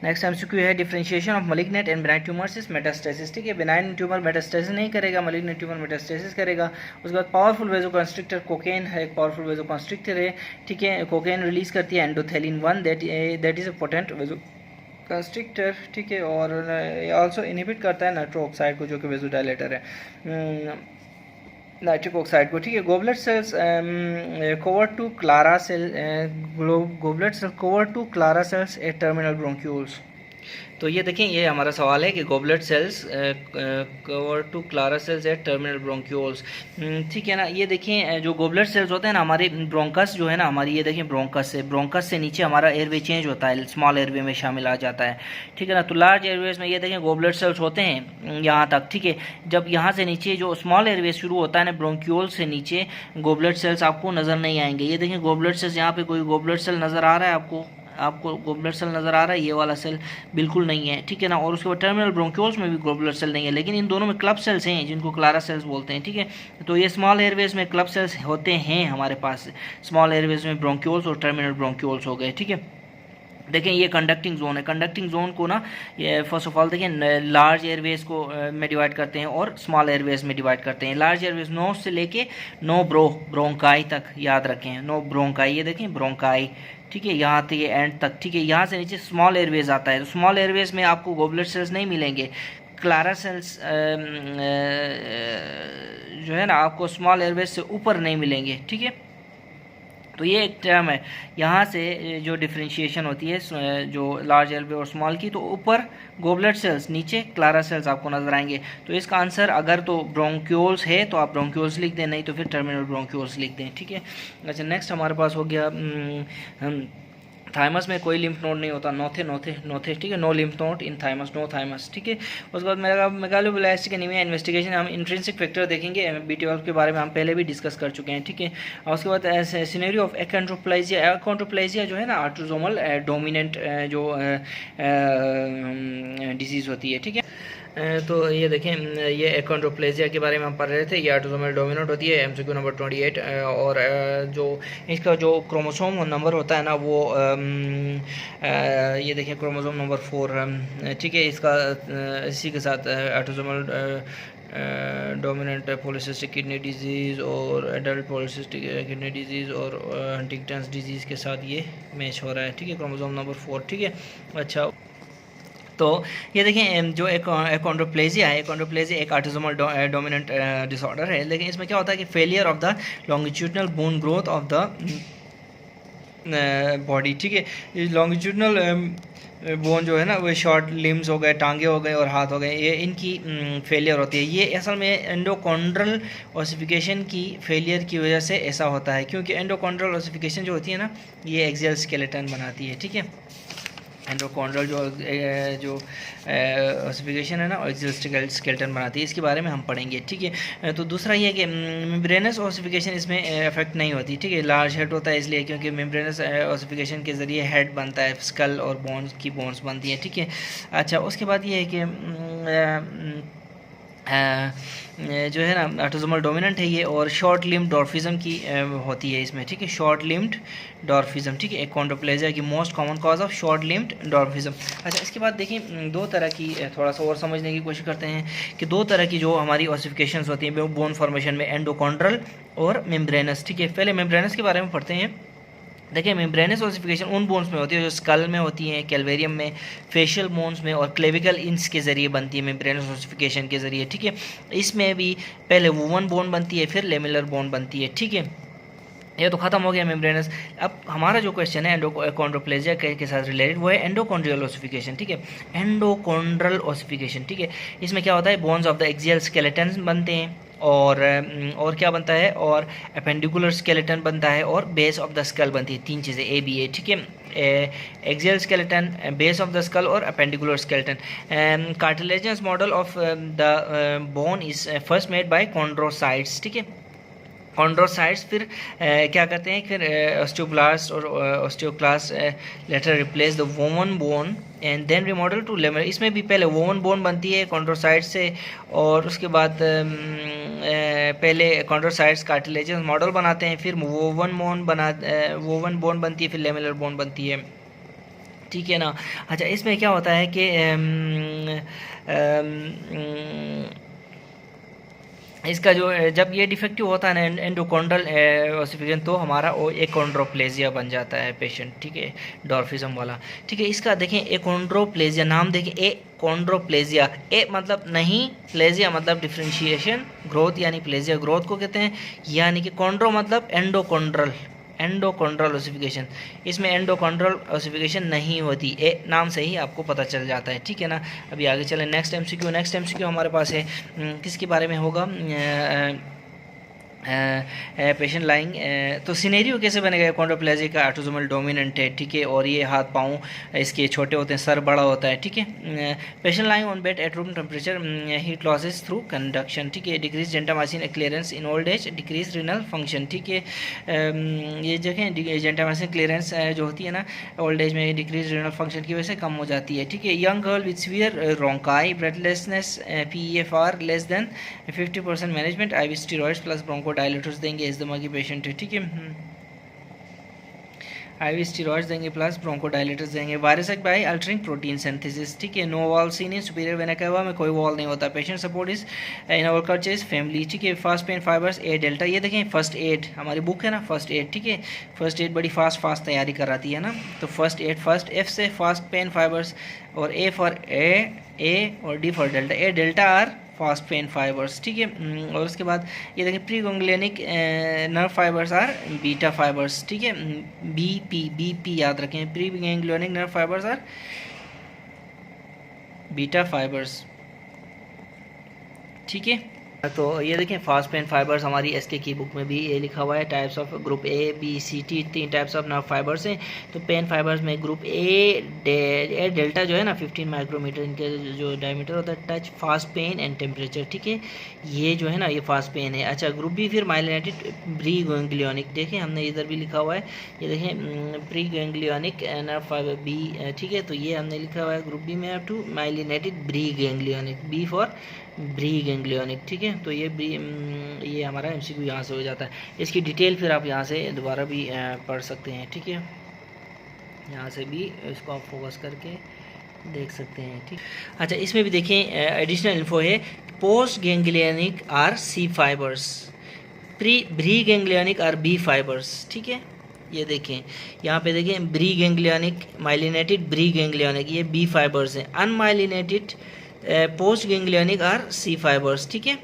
नेक्स्ट MCQ है differentiation of malignant and benign tumours is metastasis, ठीक है। बेनाइन ट्यूमर मेटास्टेसिस नहीं करेगा, मलिग्नेंट ट्यूमर मेटास्टेसिस करेगा। उसके बाद पावरफुल वेजोकंस्ट्रिक्टर कोकेन है, एक पावरफुल वेजोकंस्ट्रिक्टर है, ठीक है, कोकेन रिलीज करती है एंडोथेलिन 1, दैट इज अ पोटेंट वेजोकंस्ट्रिक्टर, ठीक है, और ऑल्सो इनहिबिट करता है नाइट्रो ऑक्साइड को, जो कि वेजोडाइलेटर है, नाइट्रिक ऑक्साइड को, ठीक है। Goblet cells cover to Clara cell, goblet cells cover to Clara cells at terminal bronchioles. तो ये देखें, ये हमारा सवाल है कि goblet cells cover to Clara cells at terminal bronchioles, ठीक है ना। ये देखें जो गोबलेट सेल्स होते हैं ना हमारे ब्रोंकस जो है ना हमारी, ये देखें ब्रोंकस से नीचे हमारा एयरवे चेंज होता है, स्मॉल एयरवे में शामिल आ जाता है, ठीक है ना। तो लार्ज एयरवेज में ये देखें गोबलेट सेल्स होते हैं यहाँ तक, ठीक है। जब यहाँ से नीचे जो स्मॉल एयरवे शुरू होता है ना ब्रोंक्यूल से नीचे, गोबलेट सेल्स आपको नज़र नहीं आएंगे। ये देखें गोबलेट सेल्स, यहाँ पे कोई गोबलेट सेल नज़र आ रहा है आपको गोबलेट सेल नज़र आ रहा है, ये वाला सेल बिल्कुल नहीं है, ठीक है ना। और उसके बाद टर्मिनल ब्रोंक्यूल्स में भी गोबलेट सेल नहीं है, लेकिन इन दोनों में क्लब सेल्स हैं जिनको क्लारा सेल्स बोलते हैं, ठीक है। तो ये स्मॉल एयरवेज में क्लब सेल्स होते हैं हमारे पास, स्मॉल एयरवेज में ब्रोंक्यूल्स और टर्मिनल ब्रोंक्यूल्स हो गए, ठीक है। देखें ये कंडक्टिंग जोन है। कंडक्टिंग जोन को ना ये फर्स्ट ऑफ ऑल देखें लार्ज एयरवेज को में डिवाइड करते हैं और स्मॉल एयरवेज में डिवाइड करते हैं। लार्ज एयरवेज नो से लेके नो ब्रोंकाई तक याद रखें, नो ब्रोंकाई, ये देखें ब्रोंकाई, ठीक है, यहाँ तक ये एंड तक, ठीक है। यहाँ से नीचे स्मॉल एयरवेज आता है, तो स्मॉल एयरवेज में आपको गोबलेट सेल्स नहीं मिलेंगे, क्लारा सेल्स जो है ना आपको स्मॉल एयरवेज से ऊपर नहीं मिलेंगे, ठीक है। तो ये एक टर्म है, यहाँ से जो डिफ्रेंशिएशन होती है जो लार्ज एयरवे और स्मॉल की, तो ऊपर गोबलेट सेल्स, नीचे क्लारा सेल्स आपको नजर आएंगे। तो इसका आंसर अगर तो ब्रोंक्यूल्स है तो आप ब्रोंक्यूल्स लिख दें, नहीं तो फिर टर्मिनल ब्रोंक्यूल्स लिख दें, ठीक है। अच्छा नेक्स्ट हमारे पास हो गया थाइमस में कोई लिम्फ नोड नहीं होता, नोथे, ठीक है, no lymph node in thymus, no thymus, ठीक है। उसके बाद मेगालोब्लास्टिक एनीमिया इन्वेस्टिगेशन, हम इंट्रिंसिक फैक्टर देखेंगे, B12 के बारे में हम पहले भी डिस्कस कर चुके हैं, ठीक है। और उसके बाद सिनेरियो ऑफ एकोंड्रोप्लाजिया जो है ना ऑटोसोमल डोमिनेंट जो डिजीज़ होती है, ठीक है। तो ये देखें ये एकोंड्रोप्लेजिया के बारे में हम पढ़ रहे थे, ये ऑटोसोमल डोमिनेंट होती है, MCQ नंबर 28। और जो इसका जो क्रोमोसोम नंबर होता है ना वो ये देखें क्रोमोसोम नंबर 4, ठीक है। इसका इसी के साथ autosomal dominant polycystic kidney disease और एडल्ट पॉलीसिस्टिक किडनी डिजीज़ और हंटिंगटन्स डिजीज़ के साथ ये मैच हो रहा है, ठीक है, क्रोमोसोम नंबर 4, ठीक है। अच्छा तो ये देखें जो एकोंड्रोप्लेजिया है, एकोंड्रोप्लेजिया एक ऑटोसोमल डोमिनेंट डिसऑर्डर है, लेकिन इसमें क्या होता है कि failure of the longitudinal bone growth of the body, ठीक है। लॉन्गिट्यूडनल बोन जो है ना वो शॉर्ट लिम्स हो गए, टांगे हो गए और हाथ हो गए, ये इनकी फेलियर होती है। ये असल में एंडोकॉन्ड्रल ओसिफिकेशन की फेलियर की वजह से ऐसा होता है, क्योंकि एंडोकॉन्ड्रल ओसिफिकेशन जो होती है ना ये एक्सियल स्केलेटन बनाती है, ठीक है। एंडोकॉन्ड्रल जो ओसिफिकेशन है ना एक्सियल स्केलेटन बनाती है, इसके बारे में हम पढ़ेंगे, ठीक है। तो दूसरा ये है कि मेम्ब्रेनस ओसिफिकेशन इसमें इफेक्ट नहीं होती, ठीक है। लार्ज हेड होता है इसलिए क्योंकि मेम्ब्रेनस ओसिफिकेशन के ज़रिए हेड बनता है, स्कल और बोन्स की बोन्स बनती हैं, ठीक है। अच्छा उसके बाद ये है कि जो है ना ऑटोसोमल डोमिनेंट है ये, और शॉर्ट लिम्ड डॉर्फिज्म की होती है इसमें, ठीक है, शॉर्ट लिम्ड डॉर्फिज्म, ठीक है। एकोंड्रोप्लेजिया की most common cause of short limbed dwarfism. अच्छा इसके बाद देखिए दो तरह की, थोड़ा सा और समझने की कोशिश करते हैं कि दो तरह की जो हमारी ओसिफिकेशंस होती हैं बोन फॉर्मेशन में, एंडोकॉन्ड्रल और मेम्ब्रेनस, ठीक है। पहले मेम्ब्रेनस के बारे में पढ़ते हैं। देखिए मेम्ब्रेनस ओसिफिकेशन उन बोन्स में होती है जो स्कल में होती हैं, कैल्वेरियम में, फेशियल बोन्स में और क्लेविकल इंस के ज़रिए बनती है मेम्ब्रेनस ओसिफिकेशन के ज़रिए, ठीक है। इसमें भी पहले वूवन बोन बनती है फिर लेमिलर बोन बनती है, ठीक है। ये तो ख़त्म हो गया मेम्ब्रेनस। अब हमारा जो क्वेश्चन है एंडोकॉन्ड्रोप्लेजिया के साथ रिलेटेड वो है एंडोकॉन्ड्रियल ओसिफिकेशन, ठीक है, एंडोकॉन्ड्रल ओसिफिकेशन, ठीक है। इसमें क्या होता है bones of the axial skeleton बनते हैं और क्या बनता है, और एपेंडिकुलर स्केलेटन बनता है और बेस ऑफ द स्कल बनती है, तीन चीज़ें ABA, ठीक है। Axial skeleton, base of the skull और appendicular skeleton. Cartilaginous model of the bone is first made by chondrocytes, ठीक है। कॉन्ड्रोसाइट्स फिर क्या करते हैं, फिर ऑस्टियोब्लास्ट और osteoclast later replace the woven bone and then remodel to lamellar. इसमें भी पहले वोवन बोन बनती है कॉन्ड्रोसाइट से, और उसके बाद पहले कॉन्ड्रोसाइट्स कार्टिलेजियस मॉडल बनाते हैं, फिर वोवन बोन बनती है, फिर लेमिलर बोन बनती है, ठीक है ना। अच्छा इसमें क्या होता है कि इसका जो जब ये डिफेक्टिव होता है ना एंडोकॉन्ड्रल ओसिफिकेशन, तो हमारा वो एकोंड्रोप्लेजिया बन जाता है पेशेंट, ठीक है, डॉर्फिज्म वाला, ठीक है। इसका देखें एकोंड्रोप्लेजिया नाम देखें, एकोंड्रोप्लेजिया, ए मतलब नहीं, प्लेजिया मतलब डिफ्रेंशिएशन, ग्रोथ यानी प्लेजिया ग्रोथ को कहते हैं, यानी कि कॉन्ड्रो मतलब एंडोकॉन्ड्रल ओसिफिकेशन, इसमें एंडोकॉन्ड्रल ओसिफिकेशन नहीं होती, ए नाम से ही आपको पता चल जाता है, ठीक है ना। अभी आगे चलें नेक्स्ट MCQ हमारे पास है, किसके बारे में होगा, पेशेंट लाइंग। तो सिनेरियो कैसे बनेगा, एकोंड्रोप्लेजिया का ऑटोसोमल डोमिनेंट है, ठीक है, और ये हाथ पाँव इसके छोटे होते हैं, सर बड़ा होता है, ठीक है। Patient lying on bed at room temperature, heat losses through conduction, ठीक है। Decrease gentamicin clearance in old age, decrease renal function, ठीक है। ये जगह जेंटामाइसिन क्लियरेंस जो होती है ना ओल्ड एज में, डिक्रीज रिनल फंक्शन की वजह से कम हो जाती है, ठीक है। Young girl with severe rhonchi, breathlessness, PEFR less than 50%, management IV steroids plus bronchodilators देंगे, इस दमा की पेशेंट है, ठीक है। IV स्टीरॉइड्स देंगे प्लस ब्रोंकोडायलेटर्स देंगे। Virus by altering protein synthesis, ठीक है। No wall seen in superior vena cava में कोई वॉल नहीं होता। Patient support is in our culture is family, ठीक है। Fast pain fibres A delta, ये देखें फर्स्ट एड हमारी बुक है ना, फर्स्ट एड, ठीक है। फर्स्ट एड बड़ी फास्ट तैयारी कराती है ना, तो फर्स्ट एड, फर्स्ट एफ से फास्ट पेन फाइबर्स, और ए फॉर ए और D for delta. A delta are fast pain fibres, ठीक है। और उसके बाद ये देखें pre ganglionic nerve fibres are beta fibres, ठीक है। बीपी याद रखें, pre ganglionic nerve fibres are beta fibres, ठीक है। तो ये देखें फास्ट पेन फाइबर्स हमारी एसके की बुक में भी ये लिखा हुआ है। Types of group A B C T, 3 types of nerve fibres हैं। तो पेन फाइबर्स में ग्रुप ए डेल्टा जो है ना 15 माइक्रोमीटर इनके जो डायमीटर होता है, touch fast pen and temperature, ठीक है। ये जो है ना ये फास्ट पेन है। अच्छा ग्रुप बी फिर माइलिनेटेड प्री गैंग्लियनिक, देखें हमने इधर भी लिखा हुआ है, ये देखें pre ganglionic nerve fibre B, ठीक है। तो ये हमने लिखा हुआ है ग्रुप बी में to myelinated pre ganglionic, B for pre ganglionic, ठीक है। तो ये हमारा एमसीक्यू यहाँ से हो जाता है। इसकी डिटेल फिर आप यहाँ से दोबारा भी पढ़ सकते हैं, ठीक है। यहाँ से भी इसको आप फोकस करके देख सकते हैं, ठीक। अच्छा इसमें भी देखें एडिशनल इन्फो है। Post ganglionic are C fibres, pre ganglionic are B fibres, ठीक है। ये देखें यहाँ पे देखें pre ganglionic myelinated pre ganglionic, ये बी फाइबर्स हैं। Unmyelinated post ganglionic are C fibres, ठीक है।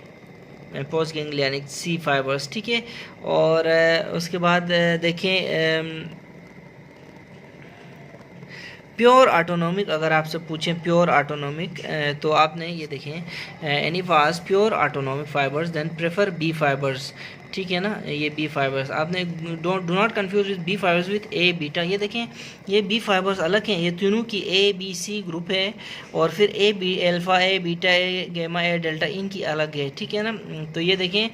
पोस्ट गैंग्लियनिक सी फाइबर्स, ठीक है। और उसके बाद देखें प्योर ऑटोनोमिक, अगर आपसे पूछें प्योर ऑटोनोमिक, तो आपने ये देखें any fast pure autonomic fibres then prefer B fibres, ठीक है ना। ये बी फाइबर्स आपने do not confuse with B fibres with A beta. ये देखें ये बी फाइबर्स अलग हैं, ये तीनों की ए बी सी ग्रुप है, और फिर A B alpha A beta A gamma A delta इनकी अलग है, ठीक है ना। तो ये देखें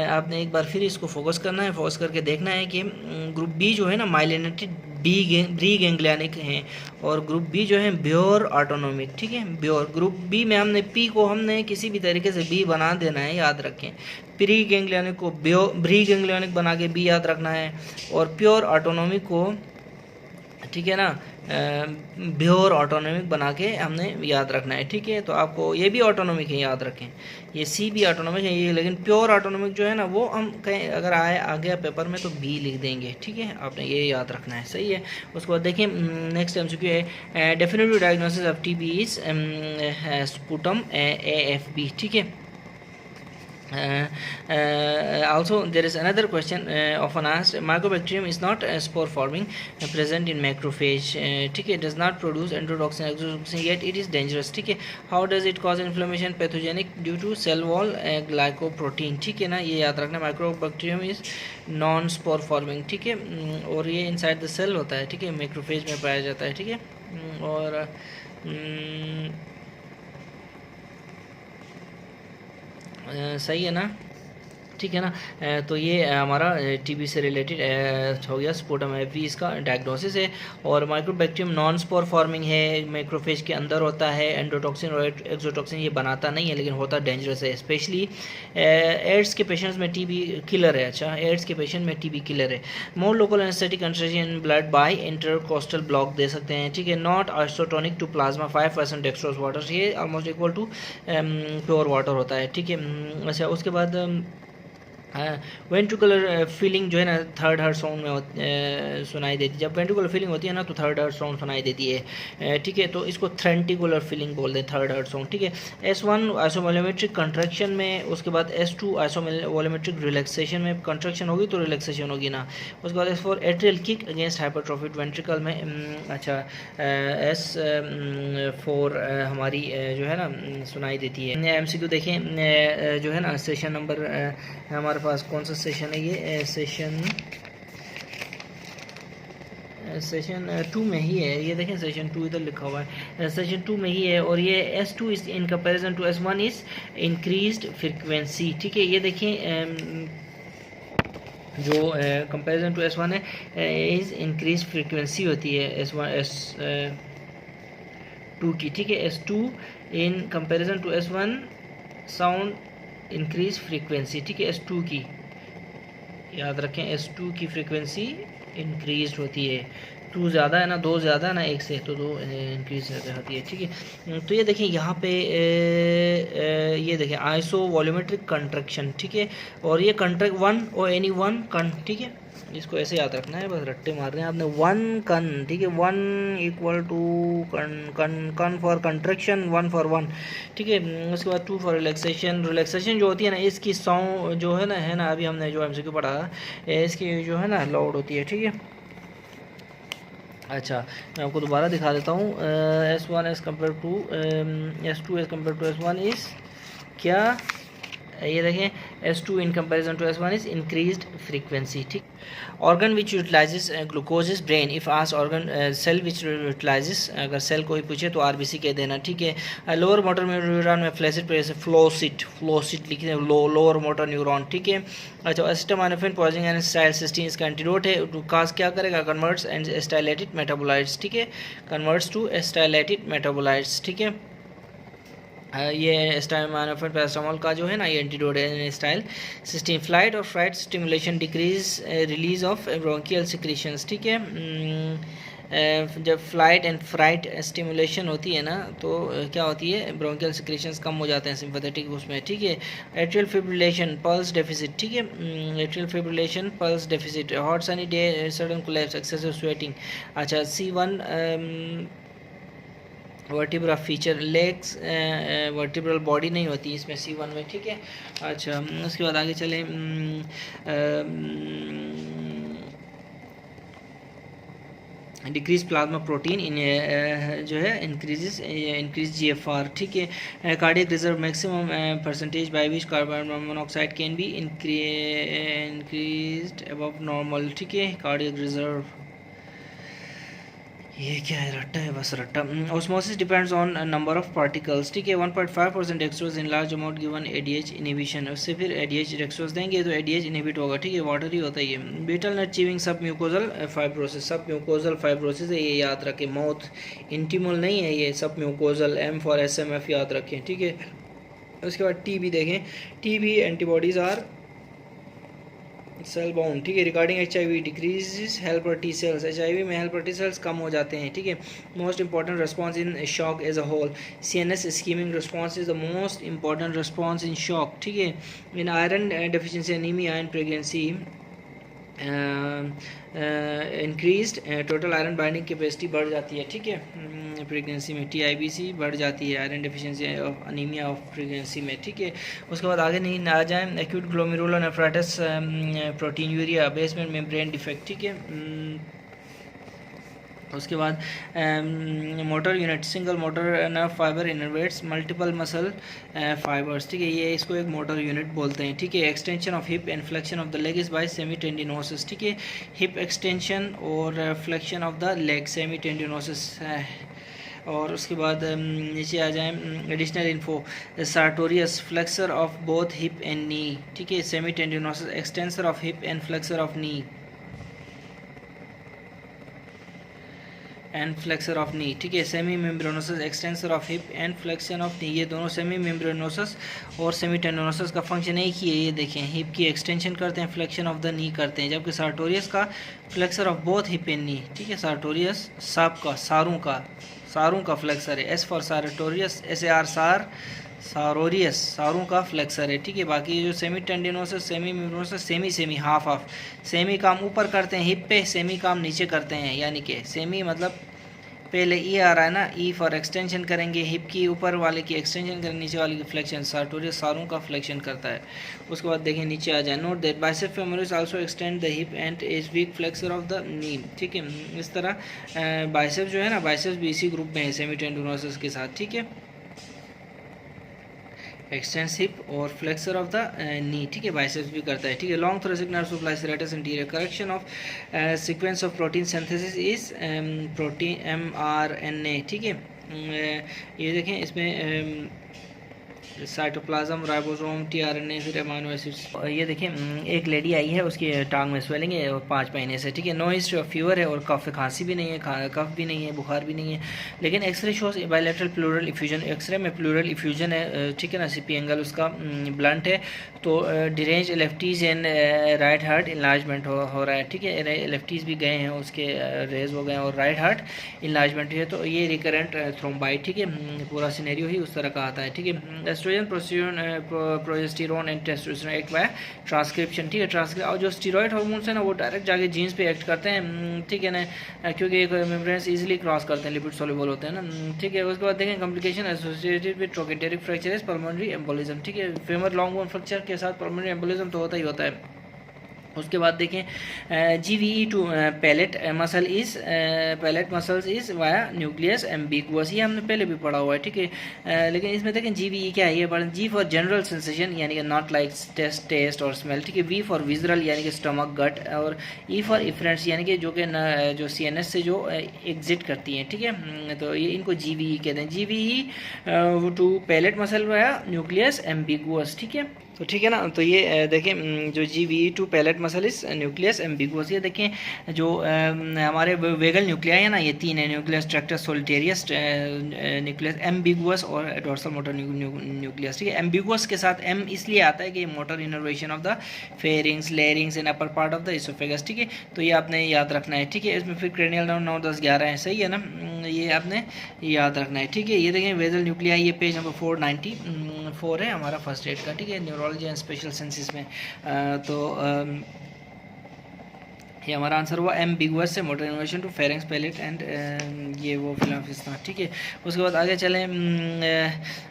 आपने एक बार फिर इसको फोकस करना है, फोकस करके देखना है कि ग्रुप बी जो है ना माइलिनेटेड ब्री गैंग्लियनिक हैं, और ग्रुप बी जो है प्योर ऑटोनोमिक, ठीक है। प्योर ग्रुप बी में हमने पी को हमने किसी भी तरीके से बी बना देना है, याद रखें। प्री गैंग्लियनिक को ब्री गैंग्लियनिक बना के बी याद रखना है, और प्योर ऑटोनोमिक को, ठीक है ना, प्योर ऑटोनोमिक बना के हमने याद रखना है, ठीक है। तो आपको ये भी ऑटोनोमिक है, याद रखें। ये सी भी ऑटोनोमिक है ये, लेकिन प्योर ऑटोनोमिक जो है ना वो हम कहीं अगर आ गया पेपर में तो बी लिख देंगे, ठीक है। आपने ये याद रखना है, सही है। उसके बाद देखिए नेक्स्ट एमसीक्यू है definitive diagnosis of TB is sputum AFB, ठीक है। Also there is another question often asked, mycobacterium is not spore forming, present in macrophage, ठीक है, does not produce endotoxin exotoxin, yet it is dangerous, ठीक है। how does it cause inflammation, pathogenic due to cell wall glycoprotein, ठीक है ना। ये याद रखना, mycobacterium is non spore forming, ठीक है, और ये इनसाइड द सेल होता है, ठीक है, मैक्रोफेज में पाया जाता है, ठीक है। और सही है ना, ठीक है ना। तो ये हमारा टीबी से रिलेटेड हो गया, स्पुटम AFB इसका डायग्नोसिस है। और माइक्रोबैक्टीरियम नॉन स्पोर फॉर्मिंग है, मैक्रोफेज के अंदर होता है, एंडोटॉक्सिन और एक्सोटॉक्सिन ये बनाता नहीं है, लेकिन होता डेंजरस है। स्पेशली एड्स के पेशेंट्स में टीबी किलर है। अच्छा एड्स के पेशेंट में टीबी किलर है। More local anaesthetic concentration in blood by intercostal block दे सकते हैं, ठीक है। Not isotonic to plasma 5% dextrose water, ये almost equal to pure water होता है, ठीक है। अच्छा उसके बाद वेंट्रिकुलर फीलिंग जो है ना थर्ड हार्ट साउंड में सुनाई देती है। जब वेंट्रिकुलर फीलिंग होती है ना तो थर्ड हार्ट साउंड सुनाई देती है, ठीक है। तो इसको थ्रेंटिकुलर फीलिंग बोलते हैं, थर्ड हार्ट साउंड, ठीक है। S1 आइसोवॉल्यूमेट्रिक कंट्रैक्शन में, उसके बाद S2 आइसोवॉल्यूमेट्रिक रिलैक्सेशन में, कंट्रैक्शन होगी तो रिलैक्सेशन होगी ना। उसके बाद S4 atrial kick against hypertrophic ventricle में। अच्छा S4 हमारी जो है ना सुनाई देती है। MCQ देखें जो है ना सेशन नंबर हमारे पास कौन सा सेशन है, ये सेशन 2 में ही है। ये देखें सेशन 2 इधर लिखा हुआ है, सेशन 2 में ही है। और ये S2 is in comparison to S1 is increased frequency, ठीक है। ये देखें जो कंपैरिजन टू S1 है इज इंक्रीज फ्रीक्वेंसी होती है S2 की, ठीक है। S2 in comparison to S1 sound increase frequency, ठीक है। S2 की याद रखें, S2 की फ्रीक्वेंसी इंक्रीज होती है। 2 ज़्यादा है ना, 2 ज़्यादा है ना एक से, तो 2 इंक्रीज होती है। ठीक है, तो ये देखिए यहाँ पे ये देखिए आइसो वॉल्यूमेट्रिक कंट्रैक्शन। ठीक है, और ये कंट्रैक्ट 1 और एनी 1 कन। ठीक है, इसको ऐसे याद रखना है, बस रट्टे मार रहे हैं आपने। 1 कन, ठीक है, 1 इक्वल टू कन, कन कन फॉर कंट्रैक्शन, 1 फॉर 1। ठीक है, उसके बाद 2 फॉर रिलैक्सेशन। रिलैक्सेशन जो होती है ना, इसकी साउंड जो है ना, अभी हमने जो एमसीक्यू पढ़ा इसकी जो है ना लाउड होती है। ठीक है, अच्छा मैं आपको दोबारा दिखा देता हूँ। S1 as compare to S2 as compare to S1 is क्या, ये देखें S2 in comparison to S1 is increased frequency. ठीक, organ which utilizes glucose is brain. If as organ cell which utilizes, अगर सेल कोई पूछे तो RBC कह देना। ठीक है, लोअर मोटर न्यूरॉन में फ्लैसिड प्लेस फ्लोसिट लिखते हैं, लोअर मोटर न्यूरॉन। ठीक है, अच्छा acetaminophen poisoning and acetylcysteine इसका एंटीडोट है। काज क्या करेगा, कन्वर्ट्स एंड एस्टाइलेटेड मेटाबोलाइट्स। ठीक है, कन्वर्ट्स टू एस्टाइलेटेड मेटाबोलाइट्स। ठीक है, ये एस्टामिनोफेन पैरास्टामोल का जो है ना, ये एंटीडोट है स्टाइल सिस्टीन। फ्लाइट और fright stimulation decrease release of bronchial secretions. ठीक है, जब फ्लाइट एंड फ्राइट स्टिमुलेशन होती है ना, तो क्या होती है, ब्रोंकियल सिक्रीशंस कम हो जाते हैं सिंपैथेटिक उसमें। ठीक है, एट्रियल फिब्रिलेशन पल्स डेफिसिट। ठीक है, atrial fibrillation pulse deficit. Hot sunny day sudden collapse excessive sweating. अच्छा C1 vertebra feature, legs vertebral body नहीं होती इसमें C1 में। ठीक है, अच्छा उसके बाद आगे चले। डिक्रीज प्लाज्मा प्रोटीन इन जो है इंक्रीज GFR। ठीक है, cardiac reserve maximum percentage by which carbon monoxide can be increased above normal. ठीक है, कार्डियक रिजर्व, ये क्या है, रट्टा है, बस रट्टा। Osmosis depends on number of particles. ठीक है, 1.5% dextrose in large amount given ADH inhibition. उससे फिर ADH डेक्सट्रोज देंगे तो ADH इनहिबिट होगा। ठीक है, वाटर ही होता है ये। बीटल नट चीविंग सब म्यूकोजल फाइब्रोसिस, सब म्यूकोजल फाइब्रोसिस है, ये याद रखें। माउथ इंटीमल नहीं है ये, सब म्यूकोजल, M फॉर SMF याद रखें। ठीक है, उसके बाद TB देखें, TB antibodies are cell bound. ठीक है, regarding HIV decrease helper T cells, HIV में हेल्पर T सेल्स कम हो जाते हैं। ठीक है, most important response in shock as a whole, CNS ischaemic response is the most important response in shock. ठीक है, in iron deficiency anaemia and pregnancy increased total iron binding capacity बढ़ जाती है। ठीक है, प्रेगनेंसी में TIBC बढ़ जाती है, iron deficiency of anaemia of pregnancy में। ठीक है, उसके बाद आगे नहीं आ जाए, acute glomerulonephritis proteinuria, basement membrane defect. ठीक है, उसके बाद motor unit, single motor nerve fibre innervates multiple muscle fibres. ठीक है, ये इसको एक मोटर यूनिट बोलते हैं। ठीक है, extension of hip and flexion of the leg is by semitendinosus. ठीक है, हिप एक्सटेंशन और flexion of the leg semitendinosus है। और उसके बाद नीचे आ जाए, additional info, sartorius flexor of both hip and knee. ठीक है, semitendinosus extensor of hip and flexor of knee and flexor of knee. ठीक है, semimembranosus extensor of hip and flexion of knee, ये दोनों semi मेम्ब्रेनोसिस और semi टेंडोनोसिस का function एक ही है। ये देखें, हिप की एक्सटेंशन करते हैं, फ्लेक्शन ऑफ द नी करते हैं, जबकि सार्टोरियस का flexor of both hip and knee. ठीक है, सार्टोरियस सांप का, सारों का फ्लेक्सर है, S फॉर सार्टोरियस, SAR सार, सारोरियस सारों का फ्लेक्सर है। ठीक है, बाकी जो semitendinosus semimembranosus semi half semi काम ऊपर करते हैं हिप पे, सेमी काम नीचे करते हैं, यानी कि सेमी मतलब पहले E आ रहा है ना, E फॉर एक्सटेंशन करेंगे हिप की, ऊपर वाले की एक्सटेंशन करेंगे, नीचे वाले की फ्लेक्शन। सार्टोरियस सारों का फ्लेक्शन करता है। उसके बाद देखें नीचे आ जाए, note that bicep femoris also extend the hip and is weak flexor of the knee. ठीक है, इस तरह बाइसेप जो है ना, बाइसेप भी इसी ग्रुप में है सेमी टेंडिनोसिस के साथ। ठीक है, एक्सटेंस हिप और फ्लेक्सर ऑफ द नी। ठीक है, बाइसेप्स भी करता है। ठीक है, long thoracic nerve supply serratus interior, correction of sequence of protein synthesis is protein mRNA। ठीक है, ये देखें इसमें साइटोप्लाज्म, राइबोसोम, टीआरएनए, फिर अमीनो एसिड्स। ये देखिए एक लेडी आई है, उसकी टांग में स्वेलिंग है और 5 महीने से, ठीक है। नो हिस्ट्री ऑफ फीवर है और कफ खांसी भी नहीं है, कफ भी नहीं है, बुखार भी नहीं है। लेकिन X-ray shows bilateral pleural effusion, X-ray में प्लूरल इफ्यूजन है, ठीक है ना। सीपी एंगल उसका ब्लंट है, तो derange lefties and right heart enlargement हो रहा है, ठीक है। लेफ्टीज भी गए हैं, उसके रेज हो गए हैं और राइट हार्ट इन्लार्जमेंट है। तो ये रिकरेंट थ्रोम्बाइट, ठीक है। पूरा सिनेरियो ही उस तरह का आता है, ठीक है। Oestrogen, progesterone and testosterone act by transcription, ठीक है। ट्रांसक्रिप्शन और जो स्टीरॉयड हार्मोन्स है ना, वो डायरेक्ट जाके जीन्स पे एक्ट करते हैं, ठीक है ना, क्योंकि एक मेम्ब्रेन्स इजीली क्रॉस करते हैं, लिपिड सोल्यूबल होते हैं ना, ठीक है। उसके बाद देखें complication associated with trochanteric fracture, pulmonary embolism, ठीक है। फेमर लॉन्ग बोन फ्रैक्चर के साथ पल्मोनरी एम्बोलिज्म तो होता ही होता है। उसके बाद देखें GVE to palate muscles is via nucleus ambiguus, ये हमने पहले भी पढ़ा हुआ है, ठीक है। लेकिन इसमें देखें GVE क्या है, ये पढ़ें। G फॉर जनरल सेंसेशन यानी कि नॉट लाइक टेस्ट और स्मेल, ठीक है। V फॉर विजरल यानी कि स्टमक, गट, और E फॉर इफरेंट्स यानी कि जो CNS से जो एग्जिट करती हैं, ठीक है। तो ये इनको GVE कहते हैं। GVE to palate muscle via nucleus ambiguus, ठीक है। तो ठीक है ना। तो ये देखें जो GVE टू पैलेट मसल इस न्यूक्लियस एम्बिगुअस, ये देखें जो हमारे वेगल न्यूक्लिया है ना, ये 3 है, न्यूक्लियस ट्रैक्टस सोलिटेरियस, न्यूक्लियस एम्बिगुअस और डोर्सल मोटर न्यूक्लियस, ठीक है। एम्बिगुअस के साथ M इसलिए आता है कि motor innervation of the pharynx, larynx and upper part of the oesophagus, ठीक है। तो ये आपने याद रखना है, ठीक है। इसमें फिर क्रेनियल नर्व 9, 10, 11 है, सही है ना, ये आपने याद रखना है, ठीक है। ये देखें वेजल न्यूक्लिया, ये पेज नंबर 494 है हमारा फर्स्ट एड का, ठीक है, न्यूरोलॉजी एंड स्पेशल सेंसिस में। तो ये हमारा आंसर हुआ एम्बिगुअस से motor innervation to pharynx, palate and ये वो फिलामेंट, ठीक है। उसके बाद आगे चलें,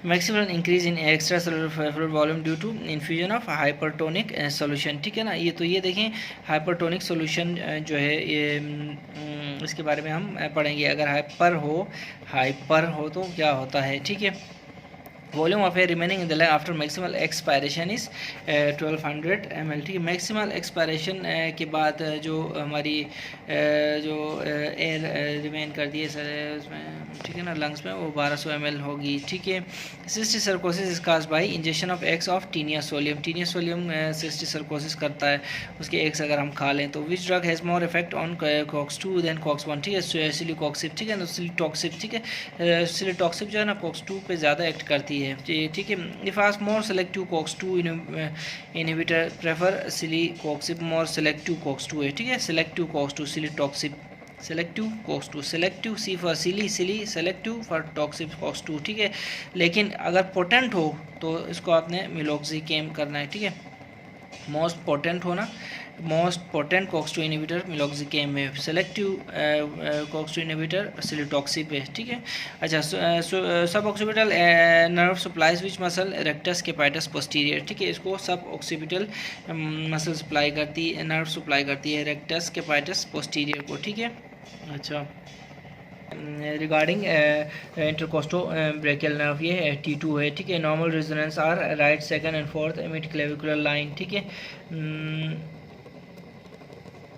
maximum increase in extracellular fluid volume due to infusion of hypertonic solution, ठीक है ना। ये तो ये देखें हाइपरटोनिक सोल्यूशन जो है ये इसके बारे में हम पढ़ेंगे। अगर हाइपर हो तो क्या होता है, ठीक है। Volume of air remaining in the lung after maximal expiration is 1200 ml, ठीक है। मैक्सिमल एक्सपायरेशन के बाद जो हमारी जो एयर रिमेन करती है सर उसमें, ठीक है ना, लंग्स में, वो 1200 ml होगी, ठीक है। Cysticercosis is caused by injection of eggs of taenia solium, taenia solium cysticercosis करता है, उसके एग्स अगर हम खा लें तो। Which drug has more effect on COX-2 than COX-1, ठीक है। सिलिटॉक्सिब, ठीक है ना, सिलिटॉक्सिब, ठीक है। सिलिटॉक्सिब जो है ना COX-2 पे ज़्यादा एक्ट करती है, ठीक है। If ask more selective COX-2 inhibitor prefer celecoxib, more selective COX-2 है, ठीक है। Selective COX-2 celecoxib, selective COX-2, selective C for celi, selective for coxib COX-2, ठीक है। लेकिन अगर पोटेंट हो तो इसको आपने मिलोक्सिकेम करना है, ठीक है। मोस्ट पोटेंट होना, मोस्ट पोटेंट COX-2 इनहिबिटर मिलोक्सिकेम में, सेलेक्टिव COX-2 इनहिबिटर सिलिटॉक्सिब है, ठीक है। अच्छा, सब occipital nerve supplies which muscle rectus capitis posterior, ठीक है। इसको सब ऑक्सीपिटल मसल सप्लाई करती है, नर्व सप्लाई करती है रेक्टस कैपिटस पोस्टीरियर को, ठीक है। अच्छा, रिगार्डिंग इंटरकोस्टो ब्रेकियल नर्व, ये T2 है, ठीक है। Normal resonance are right, second and fourth mid clavicular line, ठीक है।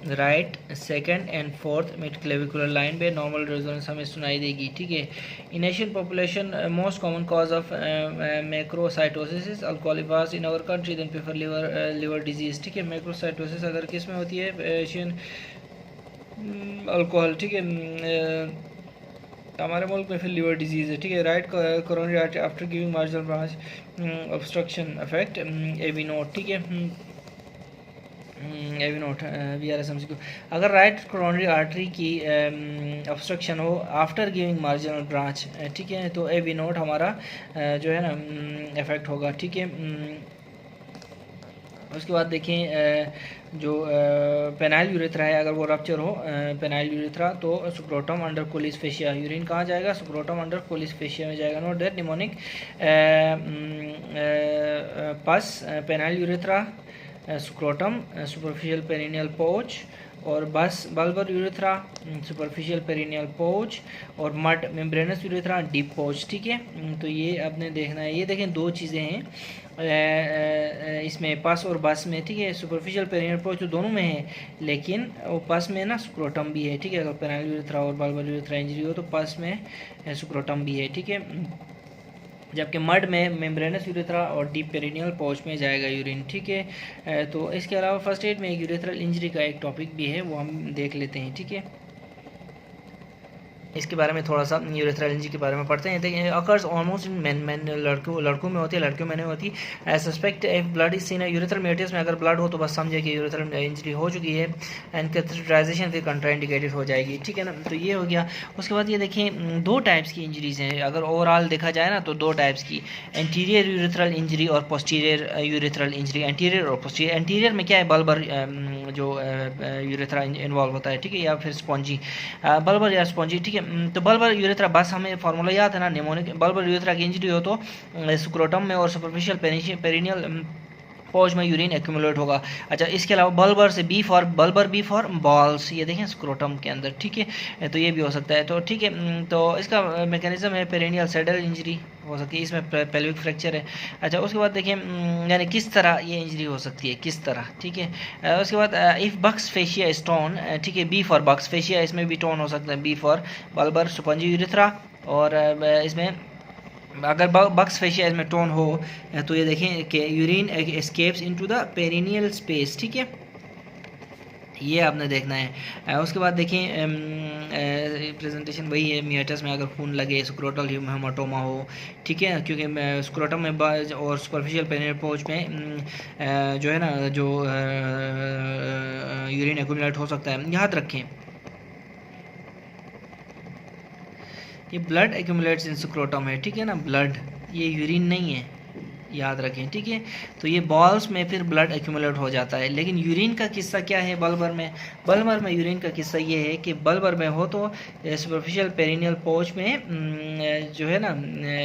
Right, second and fourth mid clavicular line पे नॉर्मल रेजोनेंस हमें सुनाई देगी, ठीक है। In Asian population most common cause of macrocytosis is alcoholism in our country then prefer liver disease, ठीक है। मैक्रोसाइटोसिस अगर किस में होती है, एशियन अल्कोहल, ठीक है, हमारे मुल्क में फिर लिवर डिजीज़ है, ठीक है। Right coronary artery after giving marginal branch obstruction affect AV note, ठीक है। AV नोट VRSMCQ, अगर राइट कोरोनरी आर्टरी की ऑब्स्ट्रक्शन हो आफ्टर गिविंग मार्जिनल ब्रांच, ठीक है, तो AV नोट हमारा जो है ना इफेक्ट होगा, ठीक है। उसके बाद देखें जो पेनाइल यूरेथ्रा है, अगर वो रप्चर हो पेनाइल यूरेथ्रा तो सुक्रोटम अंडर कोलिस फेशिया, यूरिन कहाँ जाएगा, सुक्रोटम अंडर कोलिस फेशिया में जाएगा। नोट दैट निमोनिक पस पेनाइल यूरेथ्रा, सुक्रोटम सुपरफिशियल पेरिनियल पोच, और बस बल्बर यूरेथ्रा सुपरफिशियल पेरिनियल पोच, और मड मेम्ब्रेनस यूरेथ्रा डीप पोच, ठीक है। तो ये आपने देखना है। ये देखें दो चीज़ें हैं इसमें, पस और बस में, ठीक है। सुपरफिशियल पेरिनियल पोच तो दोनों में है, लेकिन वो पस में ना सुक्रोटम भी है, ठीक है। अगर पेनाइल यूरेथ्रा और बल्बर यूरेथ्रा इंजरी हो तो पस में सुक्रोटम भी है, ठीक है। जबकि मड में मेम्ब्रेनस यूरेथ्रा और डीप पेरिनियल पोच में जाएगा यूरिन, ठीक है। तो इसके अलावा फर्स्ट एड में एक यूरेथ्रल इंजरी का एक टॉपिक भी है, वो हम देख लेते हैं, ठीक है। इसके बारे में थोड़ा सा यूरेथ्रल इंजरी के बारे में पढ़ते हैं। देखिए, अकर्स ऑलमोस्ट इन मैन लड़कों में होती है, लड़कियों में नहीं होती। Suspect if blood is seen urethral meatus में अगर ब्लड हो तो बस समझे कि यूरेथ्रल इंजरी हो चुकी है, एंड कैथेटराइजेशन फिर कंट्राइंडिकेटेड हो जाएगी, ठीक है ना। तो ये हो गया। उसके बाद ये देखिए, दो टाइप्स की इंजरीज हैं अगर ओवरऑल देखा जाए ना, तो दो टाइप्स की, एंटीरियर यूरेथ्रल इंजरी और पोस्टीरियर यूरेथ्रल इंजरी। एंटीरियर और पोस्टीरियर, एंटीरियर में क्या है, बल्बर जो यूरेथ्रा इन्वॉल्व होता है, ठीक है, या फिर स्पॉन्जी, बल्बर या स्पॉन्जी, ठीक है। तो बल्बर यूरेथ्रा, बस हमें फार्मूला याद है ना, निमोनिक बल्बर यूरेथ्रा की इंजरी हो तो स्क्रोटम में और सुपरफिशियल पेरिनियल पोज में यूरिन एक्यूमुलेट होगा। अच्छा, इसके अलावा बल्बर से बल्बर बी फॉर बॉल्स, ये देखें स्क्रोटम के अंदर, ठीक है। तो ये भी हो सकता है, तो ठीक है। तो इसका मैकेनिज्म है पेरिनियल सैडल इंजरी हो सकती है, इसमें पेल्विक फ्रैक्चर है। अच्छा, उसके बाद देखिए यानी किस तरह ये इंजरी हो सकती है, किस तरह, ठीक है। उसके बाद इफ़ बक्स फेशिया स्टोन, ठीक है, बी फॉर बक्स फेशिया, इसमें भी टोन हो सकता है, B for bulbar spongy urethra, और इसमें अगर बक्स फेशिया इसमें टोन हो तो ये देखें कि urine escapes into the perineal space, ठीक है, ये आपने देखना है। उसके बाद देखें प्रेजेंटेशन वही है, मियाटस में अगर खून लगे, स्क्रोटल हेमाटोमा हो, ठीक है, क्योंकि स्क्रोटम में और सुपरफिशियल पेरिनियल पोच में जो है ना, जो यूरिन एक्यूमुलेट हो सकता है। याद रखें, ये ब्लड एक्यूमुलेट्स इन स्क्रोटम है, ठीक है ना, ब्लड, ये यूरिन नहीं है, याद रखें, ठीक है। तो ये बॉल्स में फिर ब्लड एक्यूमुलेट हो जाता है। लेकिन यूरिन का किस्सा क्या है बल्बर में यूरिन का किस्सा ये है कि बल्बर में हो तो सुपरफिशियल पेरिनियल पोच में जो है ना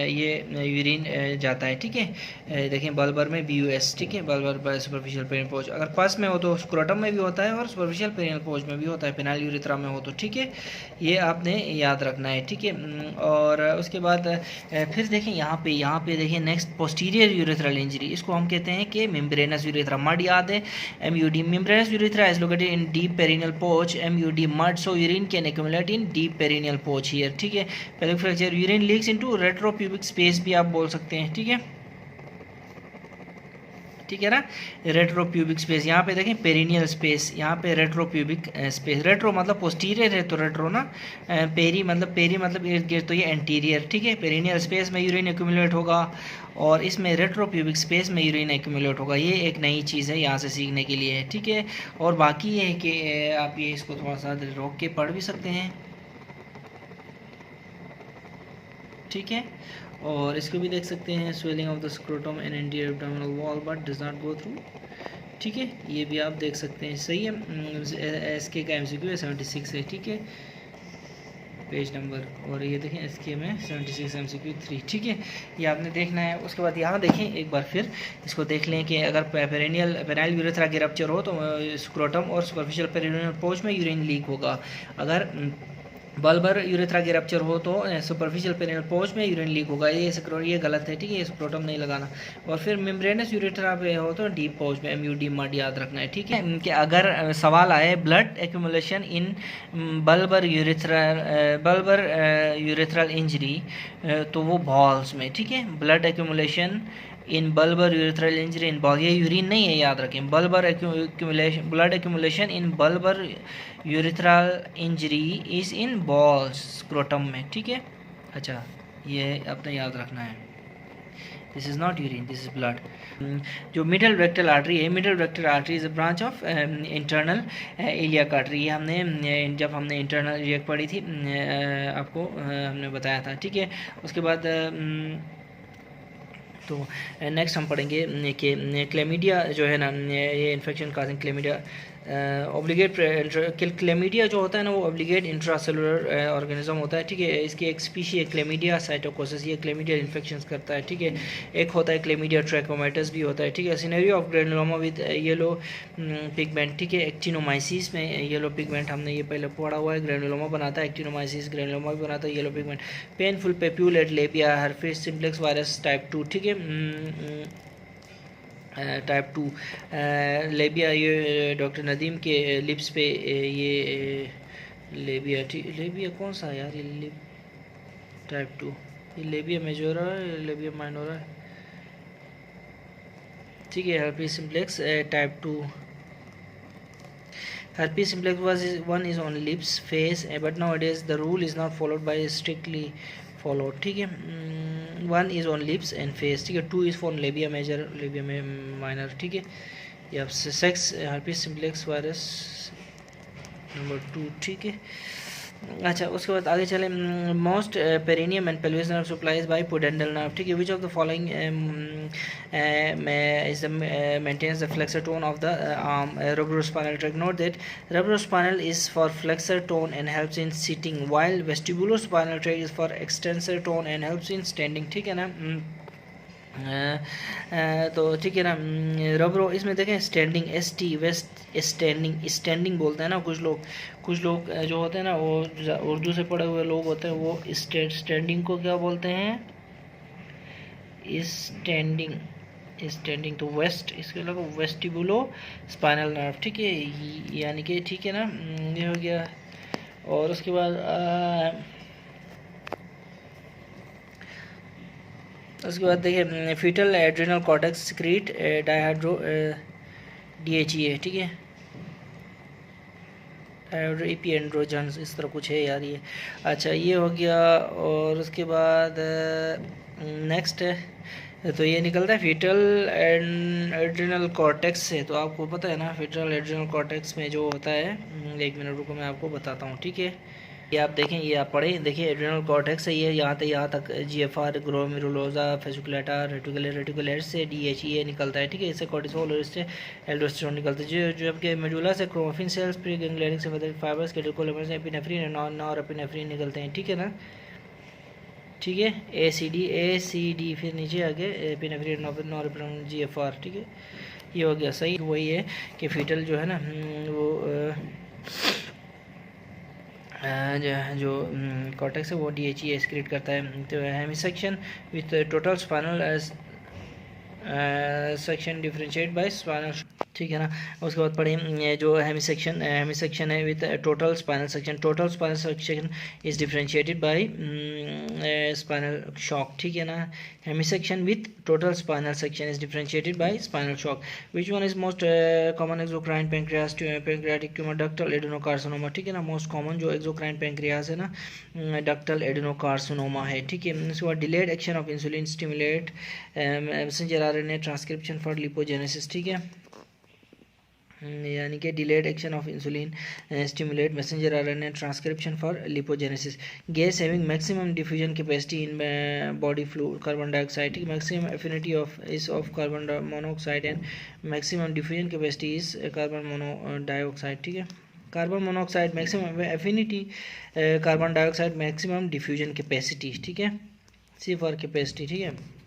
ये यूरिन जाता है, ठीक है। देखें बल्बर में BUS, ठीक है, बल्बर सुपरफिशियल पेरिनियल पोच। अगर पस में हो तो स्क्रोटम में भी होता है और सुपरफिशियल पेरिनियल पोच में भी होता है, पेनाइल यूरेथ्रा में हो तो, ठीक है, ये आपने याद रखना है, ठीक है। और उसके बाद फिर देखें यहाँ पे देखें नेक्स्ट पोस्टीरियर यूरेथ्रल इंजरी, इसको हम कहते हैं कि मेम्ब्रेनस यूरेथ्रा। मड याद है, MUD, membranous urethra is located in deep perineal pouch, MUD mud, so urine can accumulate in deep perineal pouch here, ठीक है। Pelvic fracture, urine leaks into retropubic space भी आप बोल सकते हैं, ठीक है, ठीक है ना, रेट्रोप्यूबिक स्पेस। यहाँ पे देखें पेरिनियल स्पेस, यहाँ पे रेट्रोप्यूबिक स्पेस, रेट्रो मतलब पोस्टीरियर है तो रेट्रो ना, पेरी मतलब इर्द गिर्द, तो ये एंटीरियर, ठीक है। पेरिनियल स्पेस में यूरिन एक्यूमुलेट होगा और इसमें रेट्रोप्यूबिक स्पेस में यूरिन एक्यूमुलेट होगा। ये एक नई चीज़ है यहाँ से सीखने के लिए, ठीक है। और बाकी ये है कि आप ये इसको थोड़ा सा रोक के पढ़ भी सकते हैं, ठीक है। और इसको भी देख सकते हैं, swelling of the scrotum and anterior abdominal wall but does not go through, ठीक है, ये भी आप देख सकते हैं, सही है। SK का MCQ है 76 है, ठीक है, पेज नंबर, और ये देखें SK में 76 MCQ 3, ठीक है, ये आपने देखना है। उसके बाद यहाँ देखें एक बार फिर इसको देख लें कि अगर पेनाइल यूरेथ्रा की रप्चर हो तो स्क्रोटम और सुपरफिशियल पेरिनियल पोच में यूरिन लीक होगा। अगर बल्बर यूरेथ्रा की रप्चर हो तो सुपरफिशियल पेरिनियल पोच में यूरिन लीक होगा, ये गलत है, ठीक है, ये स्क्रोटम नहीं लगाना। और फिर मेम्ब्रेनस यूरेथ्रा पे हो तो डीप पोच में, MUD मड याद रखना है, ठीक है। कि अगर सवाल आए ब्लड एक्यूमुलेशन इन बल्बर यूरेथ्रल इंजरी तो वो बॉल्स में, ठीक है, blood accumulation in bulbar urethral injury in ball, ये यूरिन नहीं है, याद रखें, blood accumulation in bulbar urethral injury is in balls, scrotum में, ठीक है। अच्छा, ये आपने याद रखना है, this is not urine, this is blood. जो मिडल रेक्टल आर्टरी है, middle rectal artery is a branch of internal iliac artery, ये हमने जब हमने इंटरनल इलियाक पढ़ी थी आपको हमने बताया था, ठीक है। उसके बाद तो नेक्स्ट हम पढ़ेंगे कि क्लेमीडिया जो है ना, ये infection causing chlamydia obligate chlamydia जो होता है ना, वो ऑब्लिगेट इंट्रासेलुलर ऑर्गेनिज्म होता है, ठीक है। इसकी एक स्पीशी है क्लेमीडिया साइटोकोसिस, ये क्लेमीडिया इन्फेक्शंस करता है, ठीक है। एक होता है क्लेमीडिया ट्रैकोमाइटस भी होता है, ठीक है। Scenario of granuloma with yellow pigment, ठीक है। एक्टिनोमाइसिस में येलो पिगमेंट हमने ये पहले पढ़ा हुआ है, ग्रेनुलोमा बनाता है, एक्टिनोमाइसिस ग्रेनुलोमा भी बनाता है, yellow pigment. Painful papule at labia, herpes simplex virus type 2, ठीक है, टाइप 2 लेबिया, ये डॉक्टर नदीम के लिप्स पे ये लेबिया, ठीक, लेबिया कौन सा यार, ये लिप टाइप 2 ये लेबिया मेजोरा है, लेबिया माइनोरा है, ठीक है। herpes simplex type 2. Herpes simplex one is on lips, face, but nowadays the rule is not followed by strictly followed, ठीक है। one is on lips and face, ठीक है। two is for labia major, labia minor, ठीक है। ये अब sex herpes simplex virus number 2, ठीक है। अच्छा, उसके बाद आगे चले। Most perineum and pelvis nerve supplies by pudendal nerve, ठीक है। Which of the following is maintains the flexor tone of the arm? Rubrospinal tract. Note that rubrospinal is for flexor tone and helps in sitting, while vestibulospinal tract is for extensor tone and helps in standing, ठीक है ना। तो ठीक है ना। रबरो इसमें देखें standing, S T waist standing, standing बोलते हैं ना कुछ लोग जो होते हैं ना वो उर्दू से पढ़े हुए लोग होते हैं, वो स्टैंडिंग को क्या बोलते हैं? स्टैंडिंग। तो वेस्ट इसके अलावा वेस्टिबुलो स्पाइनल नर्व, ठीक है, यानी कि ठीक है ना। ये हो गया। और उसके बाद देखिए fetal adrenal cortex secrete dihydro DHEA, ठीक है, एपिएंड्रोजन्स, इस तरह कुछ है यार ये। अच्छा, ये हो गया। और उसके बाद नेक्स्ट है, तो ये निकलता है फीटल एड्रिनल कॉर्टेक्स से। तो आपको पता है ना फीटल एड्रिनल कॉर्टेक्स में जो होता है, 1 मिनट रुको मैं आपको बताता हूँ, ठीक है। ये आप देखें, ये आप पढ़ें, देखिए एड्रिनल कॉर्टेक्स है ये, यहाँ तक GFR, ग्लोमेरुलोसा, फेसिकुलेटा, रेटिकुलर से DHEA निकलता है, ठीक है। इससे कॉर्टिसोल और इससे एल्डोस्टेरोन निकलता है। जो आपके मेडुला से chromaffin cells, pre ganglionic sympathetic fibres, catecholamine से एपिनेफ्रिन और नॉरएपिनेफ्रिन निकलते हैं, ठीक है ना। ठीक है, ACD फिर नीचे आगे एपिनेफ्रिन, नॉरएपिनेफ्रिन, GFR, ठीक है। ये हो गया सही। वही है कि फीटल जो है ना वो जो कॉर्टेक्स है वो DHEA एक्सक्रीट करता है। तो hemisection with total spinal section differentiate by spinal, ठीक है ना। उसके बाद पढ़ें जो हेमिसेक्शन है with total spinal section. Total spinal section is differentiated by spinal shock, ठीक है ना। Hemisection with total spinal section is differentiated by spinal shock. Which one is most common exocrine pancreatic tumour? Ductal adenocarcinoma, ठीक है ना। Most common जो exocrine pancreas है ना, ductal adenocarcinoma है, ठीक है। उसके बाद delayed action of insulin stimulate messenger RNA transcription for lipogenesis, ठीक है, यानी कि delayed action of insulin stimulate messenger RNA transcription for lipogenesis. Gas having maximum diffusion capacity in body fluid, carbon dioxide, ठीक है। Maximum affinity of carbon monoxide and maximum diffusion capacity is carbon monodioxide, ठीक है। Carbon monoxide maximum affinity, carbon dioxide maximum diffusion capacity, ठीक है, C for capacity, ठीक है।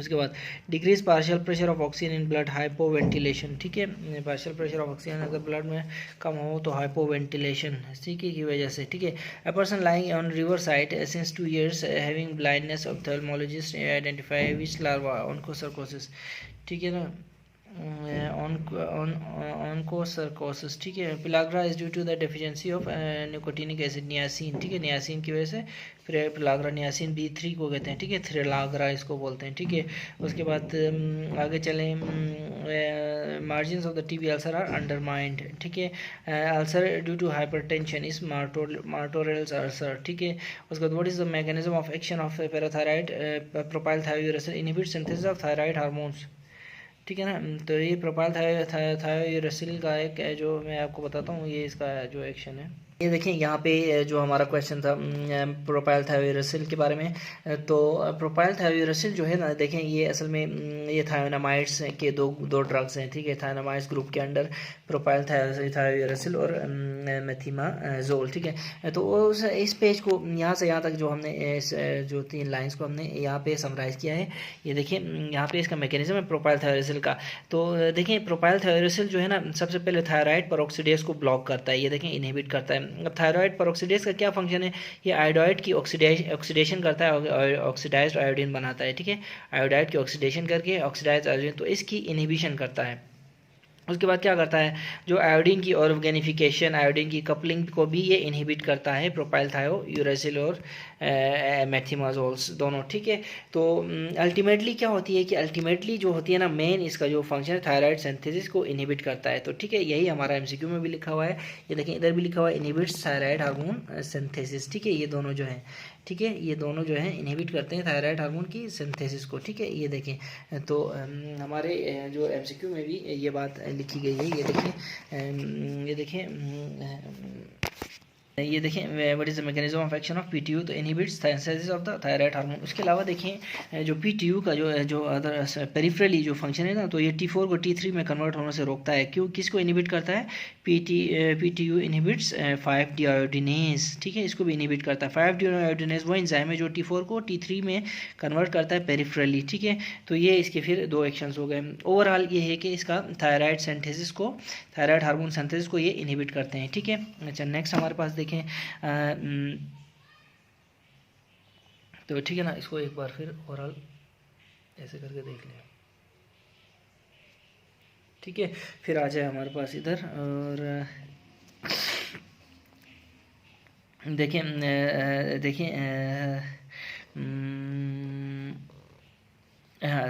उसके बाद decrease partial pressure of oxygen in blood, hypoventilation, ठीक है। पार्शियल प्रेशर ऑफ ऑक्सीजन अगर ब्लड में कम हो तो हाइपोवेंटिलेशन, ठीक की वजह से, ठीक है। A person lying on river side since 2 years having blindness, ophthalmologist identify which larva onchocerciasis, ठीक है ना। ऑन्कोसर्कोसिस, ठीक है। Pellagra is due to the deficiency of nicotinic acid, niacin, ठीक है, नियासिन की वजह से फिर पिलाग्रा, नियासिन B3 को कहते हैं, ठीक है, थ्रिलाग्रा इसको बोलते हैं, ठीक है। उसके बाद आगे चलें, margin of the TB ulcer are undermined, ठीक है। Ulcer due to hypertension is Martorell's ulcer, ठीक है। उसके बाद what is the mechanism of action of parathyroid propylthiouracil inhibit synthesis of thyroid hormones, ठीक है ना। तो ये प्रोपाइल थायोरेसिल का एक जो मैं आपको बताता हूँ, ये इसका जो एक्शन है। ये देखें यहाँ पे जो हमारा क्वेश्चन था प्रोपाइल थायोरेसिल के बारे में, तो प्रोपाइल थायोरेसिल जो है ना, देखें ये असल में ये थायोनामाइड्स के दो ड्रग्स हैं, ठीक है। थायोनामाइड्स ग्रुप के अंडर प्रोपाइल थायोरेसिल और मेथिमाजोल, ठीक है। तो इस पेज को यहाँ से यहाँ तक जो हमने जो 3 लाइंस को हमने यहाँ पे समराइज़ किया है, ये देखिए यहाँ पे इसका मैकेनिज्म है प्रोपाइल थायोरेसिल का। तो देखिए प्रोपाइल थायोरेसिल जो है ना, सबसे पहले थायराइड पेरोक्सीडेज को ब्लॉक करता है, ये देखें इनहिबिट करता है। अब थायराइड पेरोक्सीडेज का क्या फंक्शन है? ये आयोडाइड की ऑक्सीडेशन करता है, ऑक्सीडाइज्ड आयोडीन बनाता है, ठीक है। आयोडाइड की ऑक्सीडेशन करके ऑक्सीडाइज्ड आयोडीन, तो इसकी इनहिबिशन करता है, उसके बाद क्या करता है, जो आयोडीन की ऑर्गेनिफिकेशन, आयोडीन की कपलिंग को भी ये इनहिबिट करता है, प्रोपाइल थायोयूरेसिल और मेथिमाजोल्स दोनों, ठीक है। तो अल्टीमेटली क्या होती है कि अल्टीमेटली जो होती है ना, मेन इसका जो फंक्शन है थायराइड सिंथेसिस को इनहिबिट करता है। तो ठीक है, यही हमारा एमसीक्यू में भी लिखा हुआ है, ये देखें इधर भी लिखा हुआ है, इनहिबिट्स थायराइड हार्मोन सिंथेसिस, ठीक है। ये दोनों जो है, ठीक है, ये दोनों जो है इनहिबिट करते हैं थायराइड हार्मोन की सिंथेसिस को, ठीक है। ये देखें, तो हमारे जो एमसीक्यू में भी ये बात लिखी गई है, ये देखें what is the mechanism of action of PTU, तो inhibits synthesis of the thyroid hormone. उसके अलावा देखें जो पीटीयू का जो अदर पेरिफेरली जो फंक्शन है ना, तो ये T4 को T3 में कन्वर्ट होने से रोकता है। क्यों, किसको इनहिबिट करता है, पीटीयू इनहिबिट्स 5-डीआयोडीनेज, ठीक है, इसको भी इनहिबिट करता है। 5-डीआयोडीनेज वो एंजाइम है जो T4 को T3 में कन्वर्ट करता है पेरिफेरली, ठीक है। तो ये इसके फिर दो एक्शंस हो गए। ओवरऑल ये है कि इसका थायराइड सिंथेसिस को, थायराइड हार्मोन सिंथेसिस को ये इनहिबिट करते हैं, ठीक है। अच्छा, नेक्स्ट हमारे पास देखें तो ठीक है ना, इसको एक बार फिर ओवरऑल ऐसे करके देख लें, ठीक है। फिर आ जाए हमारे पास इधर और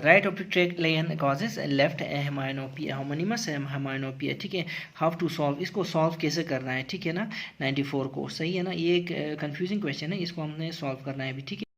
राइट ऑप्टिक लेन कॉजेज लेफ्ट हेमाइनोपिया, होमोनिमस हेमाइनोपिया, ठीक है। हाउ टू सॉल्व, इसको सॉल्व कैसे करना है, ठीक है ना, 94 को, सही है ना। ये एक कंफ्यूजिंग क्वेश्चन है, इसको हमने सॉल्व करना है अभी, ठीक है।